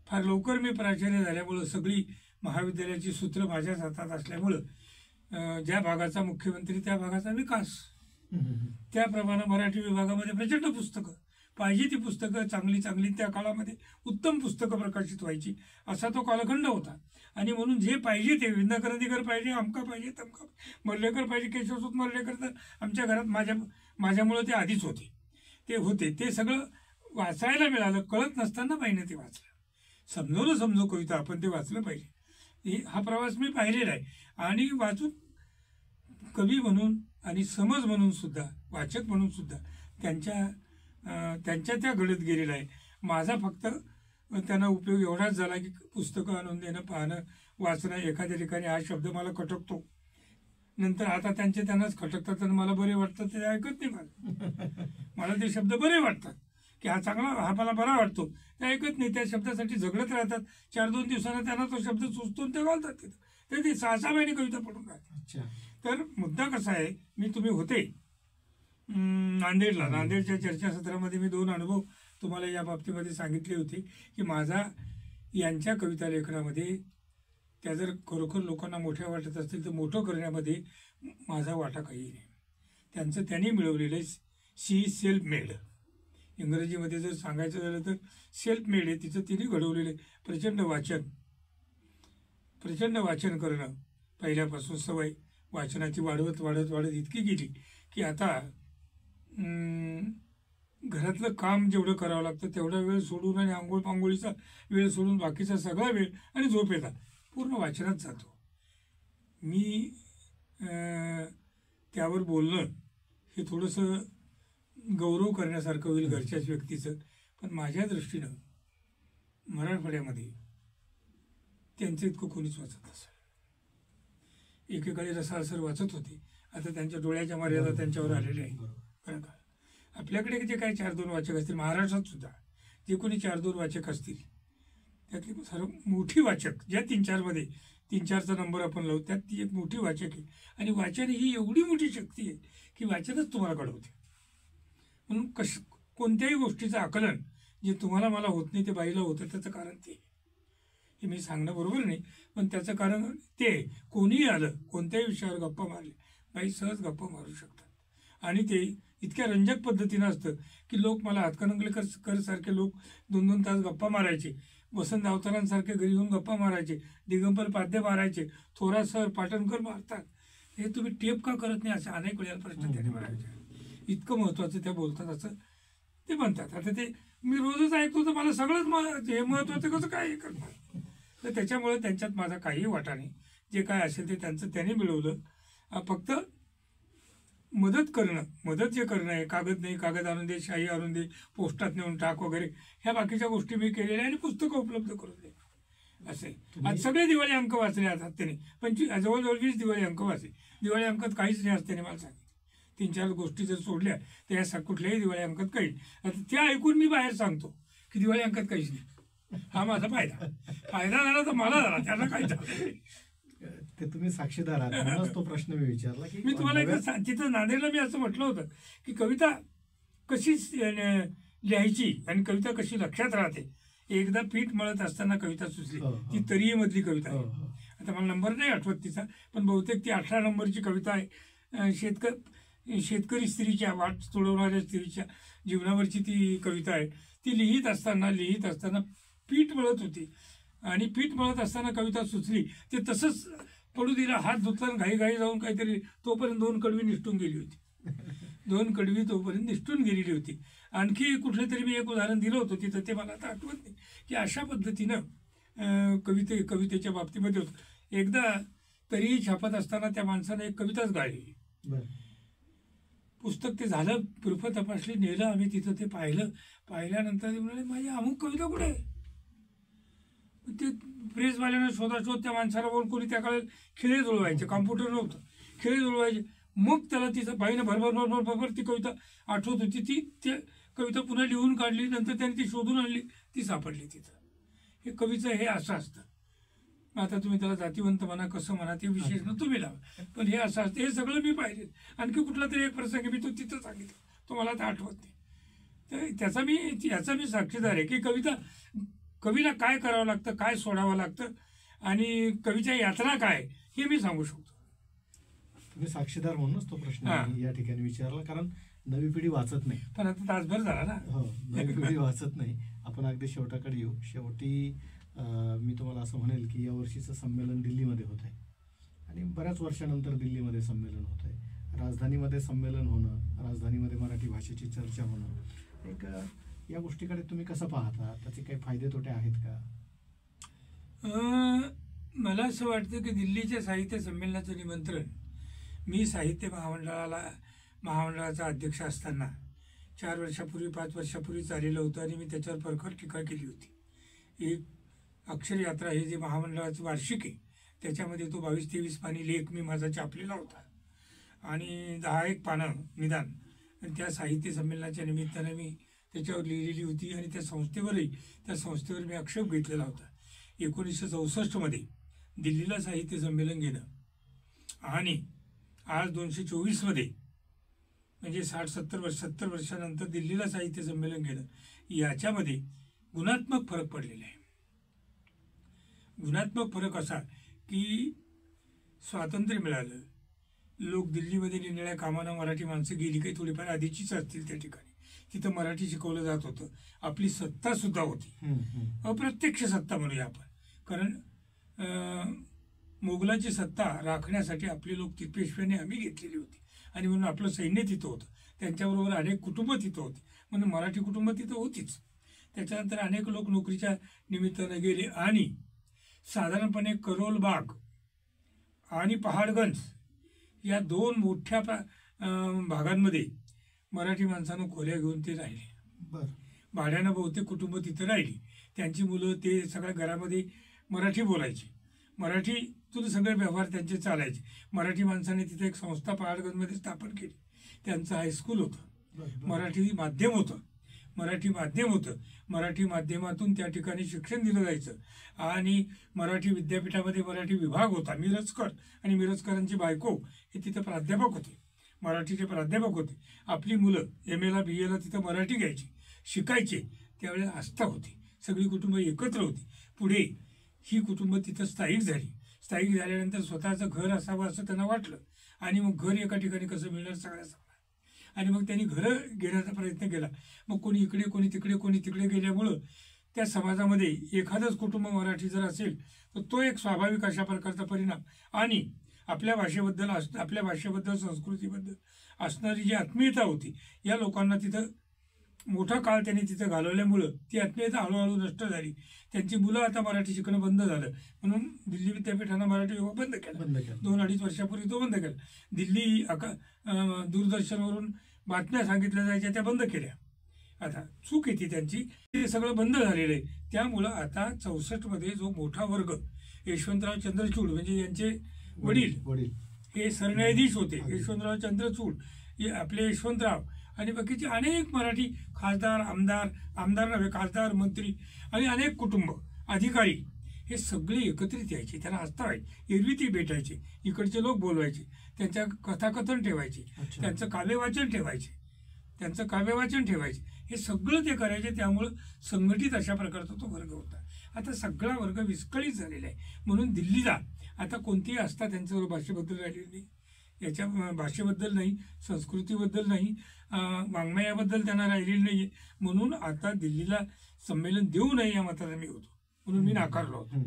फार लवकर मी प्राचार्य झाल्यामुळं सगळी महाविद्यालयाची सूत्र माझ्याच हातात असल्यामुळं ज्या भागाचा मुख्यमंत्री त्या भागाचा विकास, त्याप्रमाणे मराठी विभागामध्ये प्रचंड पुस्तकं, पाहिजे ती पुस्तकं चांगली त्या काळामध्ये उत्तम पुस्तकं प्रकाशित व्हायची, असा तो कालखंड होता. आणि म्हणून जे पाहिजे ते विंदा करंदीकर पाहिजे, अमका पाहिजे, तमका, मर्लेकर पाहिजे, केशवसूत मर्लेकर तर आमच्या घरात माझ्यामुळं ते आधीच होते. ते सगळं वाचायला मिळालं. कळत नसताना बाईने ते वाचलं. समजो कविता, आपण ते वाचलं पाहिजे. हा प्रवास मी पाहिलेला आहे. आणि वाचून कवी म्हणून आणि समज म्हणून सुद्धा, वाचक म्हणून सुद्धा त्यांच्या त्या घडत गेलेला आहे. माझा फक्त त्यांना उपयोग एवढाच झाला की पुस्तकं आणून देणं, पाहणं, वाचणं. एखाद्या ठिकाणी हा शब्द मला खटकतो, नंतर आता त्यांनाच खटकतात आणि मला बरे वाटतात, ते ऐकत नाही. मला ते शब्द बरे वाटतात की हा चांगला, हा मला बरा वाटतो, ते ऐकत नाही. त्या शब्दासाठी झगडत राहतात. 4-2 दिवसांना त्यांना तो शब्द सुचतो ते घालतात तिथं. तर ते 6-6 महिने कविता पडून राहते. अच्छा. तर मुद्दा कसा आहे, तुम्ही होते नांदेडला, नांदेडच्या चर्चासत्रामध्ये मी 2 अनुभव तुम्हाला या बाबतीमध्ये सांगितले होते की माझा यांच्या कविता लेखनामध्ये त्या जर खरोखर लोकांना मोठ्या वाटत असतील तर मोठं करण्यामध्ये माझा वाटा काही नाही. त्यांनी मिळवलेलं शी सेल्फ मेड, इंग्रजीमध्ये जर सांगायचं झालं तर सेल्फ मेड आहे. तिने घडवलेले प्रचंड वाचन करणं, पहिल्यापासून सवय वाचनाची वाढवत वाढत वाढत इतकी गेली की आता घरातलं काम जेवढं करावं लागतं तेवढा वेळ सोडून आणि आंघोळीचा वेळ सोडून बाकीचा सगळा वेळ आणि झोप येतात पूर्ण वाचनात जातो. मी त्यावर बोलणं हे थोडंसं गौरव करण्यासारखं होईल घरच्याच व्यक्तीचं, पण माझ्या दृष्टीनं मराठवाड्यामध्ये त्यांचं इतकं कोणीच वाचत नसेल. एकेकाळी रसाळसर वाचत होते, आता त्यांच्या डोळ्याच्या मर्यादा त्यांच्यावर आलेल्या आहे. बरं का, आपल्याकडे जे काही 4-2 वाचक असतील, महाराष्ट्रात सुद्धा जे कोणी 4-2 वाचक असतील त्यातली सर्व मोठी वाचक ज्या 3-4मध्ये 3-4चा नंबर आपण लावू त्यात ती एक मोठी वाचक आहे. आणि वाचन ही एवढी मोठी शक्ती आहे की वाचनच तुम्हाला घडवते. म्हणून कोणत्याही गोष्टीचं आकलन जे तुम्हाला मला होत नाही ते बाईला होतं, त्याचं कारण ते हे मी सांगणं बरोबर नाही, पण त्याचं कारण ते कोणीही आलं कोणत्याही विषयावर गप्पा मारले बाई सहज गप्पा मारू शकतात. आणि ते इतक्या रंजक पद्धतीनं असतं की लोक मला हातकणंगलेकर सारखे लोक 2-2 तास गप्पा मारायचे, वसंत अवतारांसारखे घरी येऊन गप्पा मारायचे, दिगंबर पाद्य मारायचे, थोरा सर पाटणकर मारतात, हे तुम्ही टेप का करत नाही असे अनेक वेळेला प्रश्न त्याने मारायचे. इतकं महत्त्वाचं त्या बोलतात असं ते म्हणतात. आता ते मी रोजच ऐकतो तर मला सगळंच हे महत्त्वाचं कसं काय हे करणार. तर त्याच्यामुळे त्यांच्यात माझा काही वाटा नाही. जे काय असेल ते त्यांचं त्याने मिळवलं. फक्त मदत जे करणं आहे, कागद नाही कागद आणून दे, शाई आणून दे, पोस्टात नेऊन टाक वगैरे, ह्या बाकीच्या गोष्टी मी केलेल्या आणि पुस्तकं उपलब्ध करून दे असे. आज सगळे दिवाळी अंक वाचले आज त्याने, जवळजवळ 20 दिवाळी अंक वाचले. दिवाळी अंकात काहीच नाही आज त्याने मला सांगितलं. 3-4 गोष्टी जर सोडल्या तर या कुठल्याही दिवाळी अंकात काही. आता त्या ऐकून मी बाहेर सांगतो की दिवाळी अंकात काहीच नाही. हा माझा फायदा झाला तर मला झाला, त्याला काही झालं ते तुम्ही साक्षीदार आहात म्हणूनच तो प्रश्न मी विचारला की मी तुम्हाला तिथं नांदेडला मी असं म्हटलं होतं की कविता कशी लिहायची आणि कविता कशी लक्षात राहते. एकदा पीठ मळत असताना कविता सुचली, ती तरीयेमधली कविता आहे. आता मला नंबर नाही आठवत तिचा, पण बहुतेक ती 18 नंबरची कविता आहे. शेतकरी स्त्रीच्या वाट सोडवणाऱ्या स्त्रीच्या जीवनावरची ती कविता आहे. ती लिहित असताना पीठ मळत होती आणि पीठ मळत असताना कविता सुचली. ते तसंच पडू दिला, हात धुतला, घाई जाऊन काहीतरी तोपर्यंत 2 कडवी निसटून गेली होती. 2 कडवी तोपर्यंत निसटून गेलेली होती. आणखी कुठलं तरी मी एक उदाहरण दिलं होतं तिथं, ते मला आता आठवत नाही. की अशा पद्धतीनं कवितेच्या बाबतीमध्ये होतं. एकदा तरीही छापत असताना त्या माणसानं एक कविताच गाळली. पुस्तक ते झालं, प्रूफ तपासली, नेलं आम्ही तिथं. ते पाहिल्यानंतर ते म्हणाले माझी अमुक कविता कुठे आहे. ते प्रेसवाल्यानं शोध त्या माणसाला बोलून, कोणी त्या काळात खिळे जुळवायचे, कॉम्प्युटर नव्हतं, खिळे जुळवायचे. मग त्याला तिथं बाईनं भरभर ती कविता आठवत होती. ती कविता पुन्हा लिहून काढली. नंतर त्याने ती शोधून आणली, ती सापडली तिथं. हे कवीचं हे असं असतं. आता तुम्ही त्याला जातीवंत म्हणा, कसं म्हणा, ते विशेष ना तुम्ही लावा, पण हे असं असतं. हे सगळं मी पाहिले. आणखी कुठला तरी एक प्रसंग मी तो तिथं सांगितलं, तो मला आता आठवत नाही. तर याचा मी साक्षीदार आहे की कवीला काय करावं लागतं, काय सोडावं लागतं आणि कवीच्या यात्रा काय हे मी सांगू शकतो. तुम्ही साक्षीदार म्हणूनच तो प्रश्न या ठिकाणी विचारला, कारण नवी पिढी वाचत नाही. पण आता तासभर झाला ना. हो, नवी पिढी वाचत नाही. आपण अगदी शेवटाकडे येऊ. शेवटी मी तुम्हाला असं म्हणेल की यावर्षीचं संमेलन दिल्लीमध्ये होत आहे आणि बऱ्याच वर्षानंतर दिल्लीमध्ये संमेलन होत आहे. राजधानीमध्ये संमेलन होणं, राजधानीमध्ये मराठी भाषेची चर्चा होणं, एक या गोष्टीकडे तुम्ही कसं पाहता? त्याचे काही फायदे तोटे आहेत का? मला असं वाटतं की दिल्लीच्या साहित्य संमेलनाचं निमंत्रण मी साहित्य महामंडळाचा अध्यक्ष असताना 4 वर्षापूर्वी 5 वर्षापूर्वी चाललेलं होतं आणि मी त्याच्यावर प्रखर टीका केली होती. एक अक्षरयात्रा हे जे महामंडळाचं वार्षिक आहे त्याच्यामध्ये तो 22-23 पानी लेख मी माझा छापलेला होता आणि 10-1 पानं निदान त्या साहित्य संमेलनाच्या निमित्तानं मी त्याच्यावर लिहिलेली होती. आणि त्या संस्थेवर मी आक्षेप घेतलेला होता. 1964 दिल्लीला साहित्य संमेलन घेणं आणि आज 224मध्ये म्हणजे 60-70 वर्षानंतर दिल्लीला साहित्य संमेलन घेणं, याच्यामध्ये गुणात्मक फरक पडलेला आहे. गुणात्मक फरक असा की स्वातंत्र्य मिळालं, लोक दिल्लीमध्ये निरनिळ्या कामानं मराठी माणसं गेली, काही थोडीफार आधीचीच असतील त्या ठिकाणी, तिथं मराठी शिकवलं जात होतं, आपली सत्ता सुद्धा होती, अप्रत्यक्ष सत्ता म्हणूया आपण. कारण मोगलांची सत्ता राखण्यासाठी आपले लोक ती पेशव्याने आम्ही घेतलेली होती आणि म्हणून आपलं सैन्य तिथं होतं, त्यांच्याबरोबर अनेक कुटुंब तिथं होती, म्हणून मराठी कुटुंब तिथं होतीच. त्याच्यानंतर अनेक लोक नोकरीच्या निमित्तानं गेले आणि साधारणपणे करोल बाग आणि पहाडगंज या 2 मोठ्या भागांमध्ये मराठी माणसानं खोल्या घेऊन ते राहिले. भाड्यानं बहुतेक कुटुंब तिथं राहिली, त्यांची मुलं ते सगळ्या घरामध्ये मराठी बोलायची, मराठीतून सगळे व्यवहार त्यांचे चालायचे. मराठी माणसाने तिथे एक संस्था पहाडगंजमध्ये स्थापन केली, त्यांचं हायस्कूल होतं, मराठी माध्यम होतं, मराठी माध्यमातून त्या ठिकाणी शिक्षण दिलं जायचं आणि मराठी विद्यापीठामध्ये मराठी विभाग होता. मिरजकर आणि मिरजकरांची बायको हे तिथं प्राध्यापक होते, मराठीचे प्राध्यापक होते. आपली मुलं MA ला BA ला तिथं मराठी घ्यायची, शिकायचे. त्यावेळेस आस्था होती, सगळी कुटुंब एकत्र होती. पुढे ही कुटुंब तिथं स्थायिक झाल्यानंतर स्वतःचं घर असावं असं त्यांना वाटलं आणि मग घर एका ठिकाणी कसं मिळणार सगळ्या आणि मग त्यांनी घरं घेण्याचा प्रयत्न केला. मग कोणी इकडे, कोणी तिकडे गेल्यामुळं त्या समाजामध्ये एखादंच कुटुंब मराठी जर असेल तर तो एक स्वाभाविक अशा प्रकारचा परिणाम आणि आपल्या भाषेबद्दल संस्कृतीबद्दल असणारी जी आत्मीयता होती, या लोकांना तिथं मोठा काळ त्यांनी तिथं घालवल्यामुळं ती आत्मीयता हळूहळू नष्ट झाली. त्यांची मुलं आता मराठी शिकणं बंद झालं, म्हणून दिल्ली विद्यापीठानं मराठी विभाग बंद केला. 2-2.5 वर्षापूर्वी तो बंद केला. दिल्ली दूरदर्शनवरून बातम्या सांगितल्या जायच्या, त्या बंद केल्या. आता चूक येते त्यांची, ते सगळं बंद झालेलं आहे. त्यामुळं आता 64मध्ये जो मोठा वर्ग, यशवंतराव चंद्रचूड म्हणजे यांचे वडील हे सरन्यायाधीश होते, यशवंतराव चंद्रचूड हे आपले यशवंतराव आणि बाकीचे अनेक मराठी खासदार, आमदार नव्हे, खासदार, मंत्री आणि अनेक कुटुंब, अधिकारी हे सगळे एकत्रित यायचे, त्यांना आस्था व्हायची. एरवी ती भेटायचे, इकडचे लोक बोलवायचे, त्यांच्या कथाकथन ठेवायचे, त्यांचं काव्यवाचन ठेवायचे, हे सगळं ते करायचे. त्यामुळं संघटित अशा प्रकारचा तो वर्ग होता. आता सगळा वर्ग विस्कळीत झालेला आहे, म्हणून दिल्लीला आता कोणतीही आस्था त्यांच्यावर भाषेबद्दल राहिलेली नाही, याच्या भाषेबद्दल नाही, संस्कृतीबद्दल नाही, वाङ्मयाबद्दल त्यांना राहिलेली नाही. म्हणून आता दिल्लीला संमेलन देऊ नये या मताचा मी होतो, म्हणून मी नाकारलो होतो.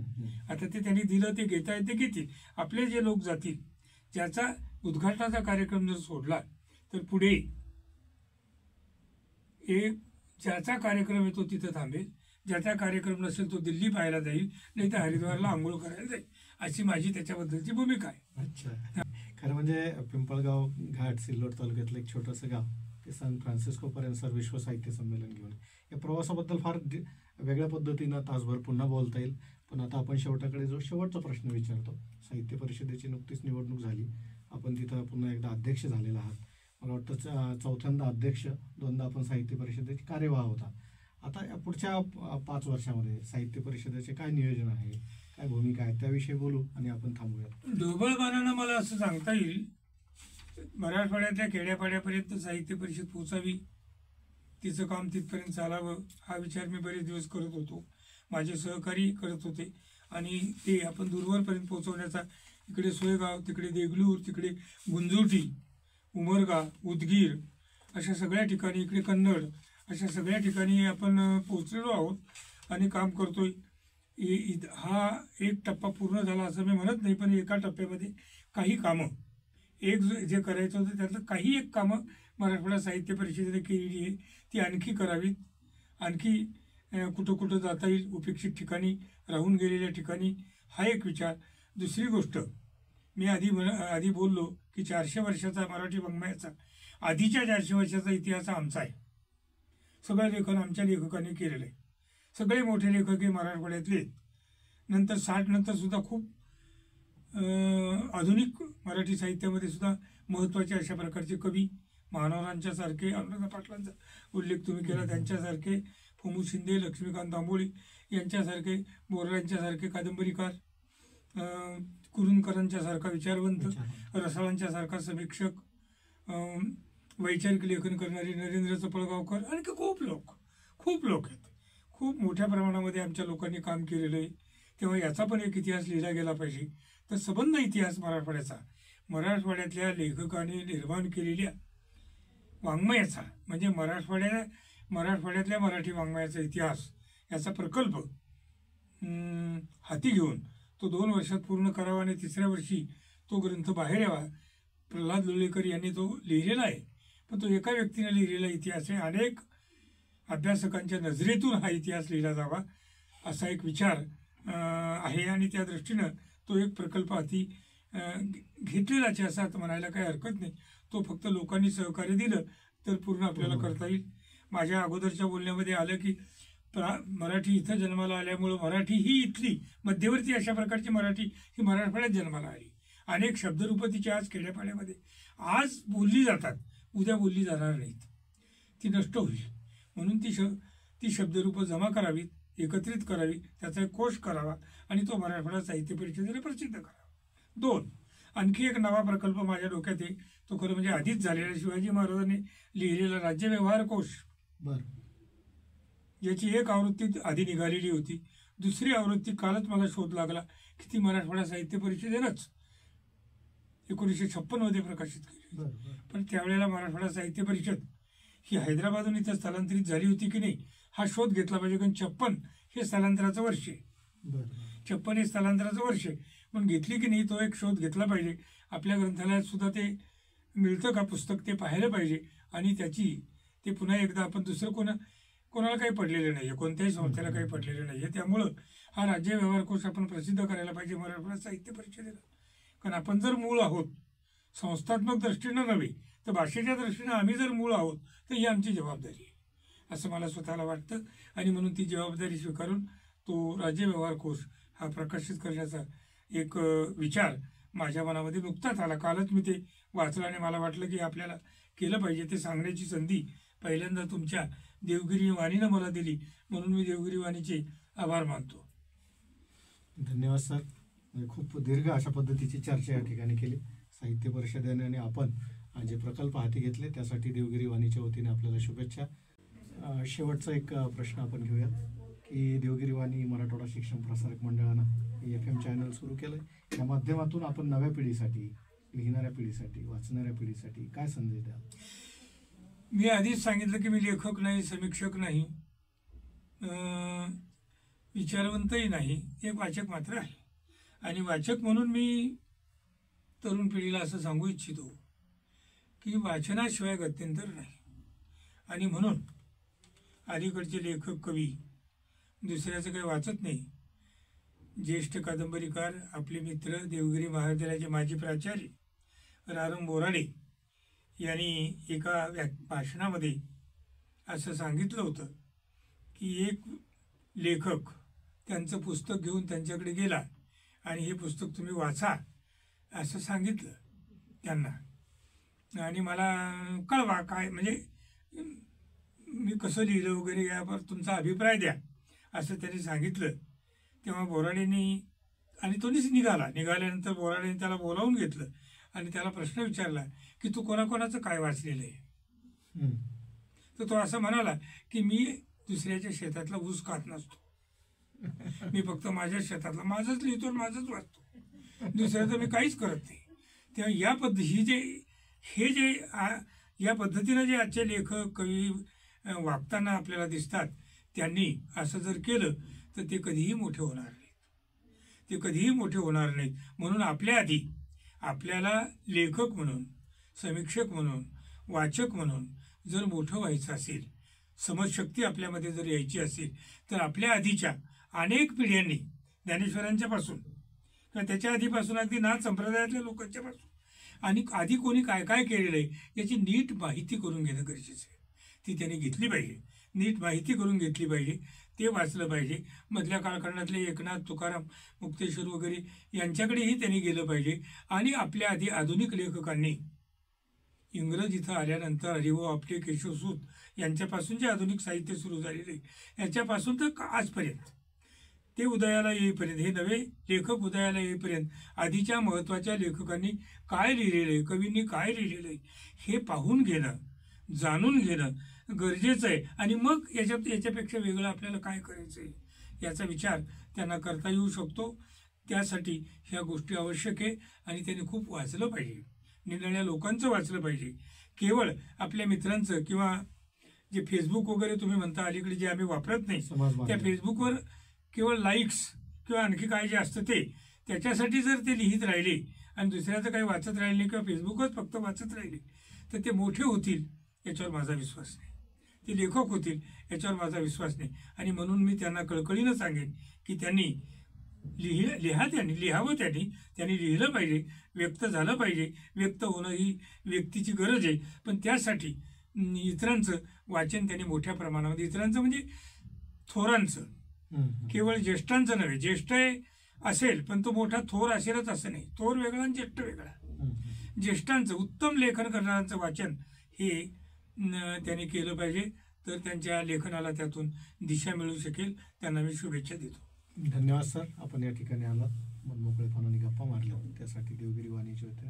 आता ते त्यांनी दिलं, ते घेता येते घेतील, आपले जे लोक जातील. ज्याचा उद्घाटनाचा कार्यक्रम जर सोडला तर पुढे ज्याचा कार्यक्रम येतो तिथं थांबेल, ज्याचा कार्यक्रम नसेल तो दिल्ली पाहायला जाईल, नाही तर हरिद्वारला आंघोळ करायला जाईल, अशी माझी त्याच्याबद्दलची भूमिका आहे. अच्छा, खरं म्हणजे पिंपळगाव घाट सिल्लोड तालुक्यातलं एक छोटंसं गाव ते सान फ्रान्सिस्कोपर्यंत सर विश्व साहित्य संमेलन घेऊन या प्रवासाबद्दल फार वेगळ्या पद्धतीनं तासभर पुन्हा बोलता येईल. पण आता आपण शेवटाकडे जो शेवटचा प्रश्न विचारतो, साहित्य परिषदेची नुकतीच निवडणूक झाली, आपण तिथं पुन्हा एकदा अध्यक्ष झालेला आहात, मला वाटतं 4थ्यांदा अध्यक्ष, 2दा आपण साहित्य परिषदेची कार्यवाह होता. आता या पुढच्या 5 वर्षामध्ये साहित्य परिषदेचे काय नियोजन आहे, काय भूमिका आहे, त्याविषयी बोलू आणि आपण थांबूया. ढोबळमानानं मला असं सांगता येईल, मराठवाड्यातल्या खेड्यापाड्यापर्यंत साहित्य परिषद पोचावी, तिचं काम तिथपर्यंत चालावं, हा विचार मी बरेच दिवस करत होतो, माझे सहकारी करत होते आणि ते आपण दूरवरपर्यंत पोहोचवण्याचा, इकडे सोयगाव, तिकडे देगलूर, तिकडे गुंजोटी, उमरगा, उदगीर अशा सगळ्या ठिकाणी, इकडे कन्नड, अशा सगळ्या ठिकाणी आपण पोचलेलो आहोत आणि काम करतोय. हा एक टप्पा पूर्ण झाला असं मी म्हणत नाही, पण एका टप्प्यामध्ये काही कामं जे करायचं होतं त्यातलं काही एक कामं मराठवाडा साहित्य परिषदेने केलेली आहे, ती आणखी करावीत, आणखी कुठं जाता येईल, उपेक्षित ठिकाणी, राहून गेलेल्या ठिकाणी, हा एक विचार. दुसरी गोष्ट, मी आधी बोललो की 400 वर्षाचा मराठी वाङ्मयाचा, आधीच्या 400 वर्षाचा इतिहास आमचा आहे. सगळं लेखन आमच्या लेखकांनी केलेलं आहे, सगळे मोठे लेखक हे मराठवाड्यातले आहेत. नंतर 60 नंतर सुद्धा खूप आधुनिक मराठी साहित्यामध्ये सुद्धा महत्त्वाचे अशा प्रकारचे कवी, महानवरांच्या सारखे, अनुराधा पाटलांचा उल्लेख तुम्ही केला, त्यांच्यासारखे, फमू शिंदे, लक्ष्मीकांत दांबोळी यांच्यासारखे, बोरांच्यासारखे कादंबरीकार, कुरुंदकरांच्या सारखा विचारवंत, रसाळांच्या सारखा समीक्षक, वैचारिक लेखन करणारे नरेंद्र चपळगावकर, आणखी खूप लोक आहेत. खूप मोठ्या प्रमाणामध्ये आमच्या लोकांनी काम केलेलं आहे. तेव्हा याचा पण एक इतिहास लिहिला गेला पाहिजे. तर संबंध इतिहास मराठवाड्यातल्या लेखकाने निर्माण केलेल्या वाङ्मयाचा, म्हणजे मराठवाड्यातल्या मराठी वाङ्मयाचा इतिहास याचा प्रकल्प हाती घेऊन तो 2 वर्षात पूर्ण करावा आणि 3ऱ्या वर्षी तो ग्रंथ बाहेर यावा. प्रल्हाद लुलेकर यांनी तो लिहिलेला आहे, पण तो एका व्यक्तीने लिहिलेला इतिहास आहे. अनेक अभ्यासकांच्या नजरेतून हा इतिहास लिहिला जावा असा एक विचार आहे आणि त्या दृष्टीनं तो एक प्रकल्प हाती घेतलेलाच आहे असं आता म्हणायला काही हरकत नाही. तो फक्त लोकांनी सहकार्य दिलं तर पूर्ण आपल्याला करता येईल. माझ्या अगोदरच्या बोलण्यामध्ये आलं की मराठी इथं जन्माला आल्यामुळं मराठी ही इथली मध्यवर्ती अशा प्रकारची मराठी ही मराठवाड्यात जन्माला आली. अनेक शब्दरूपं तिची आज खेड्यापाड्यामध्ये आज बोलली जातात, उद्या बोलली जाणार नाहीत, ती नष्ट होईल. म्हणून ती शब्दरूपं जमा करावीत, एकत्रित करावी, त्याचा एक कोश करावा आणि तो मराठवाडा साहित्य परिषदेला प्रसिद्ध करावा. 2, आणखी एक नवा प्रकल्प माझ्या डोक्यात आहे. तो खरं म्हणजे आधीच झालेला शिवाजी महाराजांनी लिहिलेला राज्यव्यवहार कोश. याची एक आवृत्ती आधी निघालेली होती. दुसरी आवृत्ती कालच मला शोध लागला की ती मराठवाडा साहित्य परिषदेनंच 1956 मध्ये प्रकाशित केली. पण त्यावेळेला मराठवाडा साहित्य परिषद ही हैदराबादहून इथं स्थलांतरित झाली होती की नाही हा शोध घेतला पाहिजे. कारण 56 हे स्थलांतराचं वर्ष आहे. 56 हे स्थलांतराचं वर्ष आहे. पण घेतली की नाही तो एक शोध घेतला पाहिजे. आपल्या ग्रंथालयात सुद्धा ते मिळतं का पुस्तक ते पाहायला पाहिजे आणि ते पुन्हा एकदा आपण दुसरं कोणाला काही पडलेलं नाही आहे, कोणत्याही संस्थेला काही पडलेलं नाही आहे. त्यामुळं हा राज्य व्यवहार कोश आपण प्रसिद्ध करायला पाहिजे मराठवाडा साहित्य परिषदेला. कारण आपण जर मूळ आहोत, संस्थात्मक दृष्टीनं नव्हे तर भाषेच्या दृष्टीनं आम्ही जर मूळ आहोत तर ही आमची जबाबदारी आहे असं मला स्वतःला वाटतं. आणि म्हणून ती जबाबदारी स्वीकारून तो राज्य व्यवहार कोश हा प्रकाशित करण्याचा एक विचार माझ्या मनामध्ये नुकताच आला. कालच मी ते वाचलं आणि मला वाटलं की आपल्याला केलं पाहिजे. ते सांगण्याची संधी पहिल्यांदा तुमच्या देवगिरी वाणीनं मला दिली, म्हणून मी देवगिरी वाणीचे आभार मानतो. धन्यवाद सर. खूप दीर्घ अशा पद्धतीची चर्चा या ठिकाणी केली. साहित्य परिषदेने आणि आपण जे प्रकल्प हाती घेतले त्यासाठी देवगिरी वाणीच्या वतीने आपल्याला शुभेच्छा. शेवटचा एक प्रश्न आपण घेऊयात की देवगिरी वाणी मराठवाडा शिक्षण प्रसारक मंडळानं FM चॅनल सुरू केलं आहे. या माध्यमातून आपण नव्या पिढीसाठी, लिहिणाऱ्या पिढीसाठी, वाचणाऱ्या पिढीसाठी काय संदेश द्याल? मी आधीच सांगितलं की मी लेखक नाही, समीक्षक नाही, विचारवंतही नाही, एक वाचक मात्र आहे. आणि वाचक म्हणून मी तरुण पिढीला असं सांगू इच्छितो की वाचनाशिवाय गत्यंतर नाही. आणि म्हणून अलीकडचे लेखक, कवी दुसऱ्याचं काही वाचत नाही. ज्येष्ठ कादंबरीकार आपले मित्र देवगिरी महाविद्यालयाचे माजी प्राचार्य रारम बोराडे यांनी एका भाषणामध्ये असं सांगितलं होतं की एक लेखक त्यांचं पुस्तक घेऊन त्यांच्याकडे गेला आणि हे पुस्तक तुम्ही वाचा असं सांगितलं त्यांना. आणि मला कळवा काय म्हणजे मी कसं लिहिलं वगैरे यावर तुमचा अभिप्राय द्या असं त्यांनी सांगितलं. तेव्हा बोराडेंनी आणि तो निघाल्यानंतर बोराडेंनी त्याला बोलावून घेतलं आणि त्याला प्रश्न विचारला की तू कोणाकोणाचं काय वाचलेलं आहे. तर तो असं म्हणाला की मी दुसऱ्याच्या शेतातला ऊस खात नसतो, मी फक्त माझ्या शेतातला माझंच लिहितो, माझंच वाचतो, दुसऱ्याचं मी काहीच करत नाही. तेव्हा या पद्धतीनं जे आजचे लेखक, कवी वागताना आपल्याला दिसतात, त्यांनी असं जर केलं तर ते कधीही मोठे होणार नाहीत. म्हणून आपल्याला लेखक म्हणून, समीक्षक म्हणून, वाचक म्हणून जर मोठं व्हायचं असेल, समजशक्ती आपल्यामध्ये जर यायची असेल तर आपल्या आधीच्या अनेक पिढ्यांनी, ज्ञानेश्वरांच्यापासून किंवा त्याच्या आधीपासून अगदी नाथ संप्रदायातल्या लोकांच्या पासून आणि आधी कोणी काय काय केलेलं आहे याची नीट माहिती करून घेणं गरजेचं आहे. ती त्यांनी घेतली पाहिजे, नीट माहिती करून घेतली पाहिजे, ते वाचलं पाहिजे. मधल्या कालखंडातले एकनाथ, तुकाराम, मुक्तेश्वर वगैरे यांच्याकडेही त्यांनी गेलं पाहिजे. आणि आपल्या आधी आधुनिक लेखकांनी इंग्रज इथं आल्यानंतर हरिभाऊ आपटे, केशवसूत यांच्यापासून जे आधुनिक साहित्य सुरू झालेले याच्यापासून तर आजपर्यंत ते उदयाला येईपर्यंत, हे नवे लेखक उदयाला येईपर्यंत आधीच्या महत्त्वाच्या लेखकांनी काय लिहिलेलं आहे, कवींनी काय लिहिलेलं आहे, हे पाहून घेणं, जाणून घेणं गरजेचं आहे. आणि मग याच्यापेक्षा वेगळं आपल्याला काय करायचं आहे याचा विचार त्यांना करता येऊ शकतो. त्यासाठी ह्या गोष्टी आवश्यक आहे. आणि त्यांनी खूप वाचलं पाहिजे, निरनिराळ्या लोकांचं वाचलं पाहिजे. केवळ आपल्या मित्रांचं किंवा जे फेसबुक वगैरे तुम्ही म्हणता अलीकडे जे आम्ही वापरत नाही, समाज माध्यम. त्या फेसबुकवर केवळ लाईक्स किंवा आणखी काय जे असतं ते, त्याच्यासाठी जर ते लिहित राहिले आणि दुसऱ्याचं काही वाचत राहिले नाही किंवा फेसबुकच फक्त वाचत राहिले तर ते मोठे होतील याच्यावर माझा विश्वास नाही, ते लेखक होतील याच्यावर माझा विश्वास नाही. आणि म्हणून मी त्यांना कळकळीनं सांगेन की त्यांनी लिहावं, त्यांनी लिहिलं पाहिजे, व्यक्त झालं पाहिजे. व्यक्त होणं ही व्यक्तीची गरज आहे, पण त्यासाठी इतरांचं वाचन त्यांनी मोठ्या प्रमाणामध्ये, इतरांचं म्हणजे थोरांचं, केवळ ज्येष्ठांचं नव्हे. ज्येष्ठ असेल पण तो मोठा थोर असेलच असं नाही, थोर वेगळा आणि ज्येष्ठ वेगळा. ज्येष्ठांचं, उत्तम लेखन करणाऱ्यांचं वाचन हे त्यांनी केलं पाहिजे. तर त्यांच्या लेखनाला त्यातून दिशा मिळू शकेल. त्यांना मी शुभेच्छा देतो. धन्यवाद सर, आपण या ठिकाणी आलात, मनमोकळेपणाने गप्पा मारल्या त्यासाठी देवगिरी वाणिज्य होते.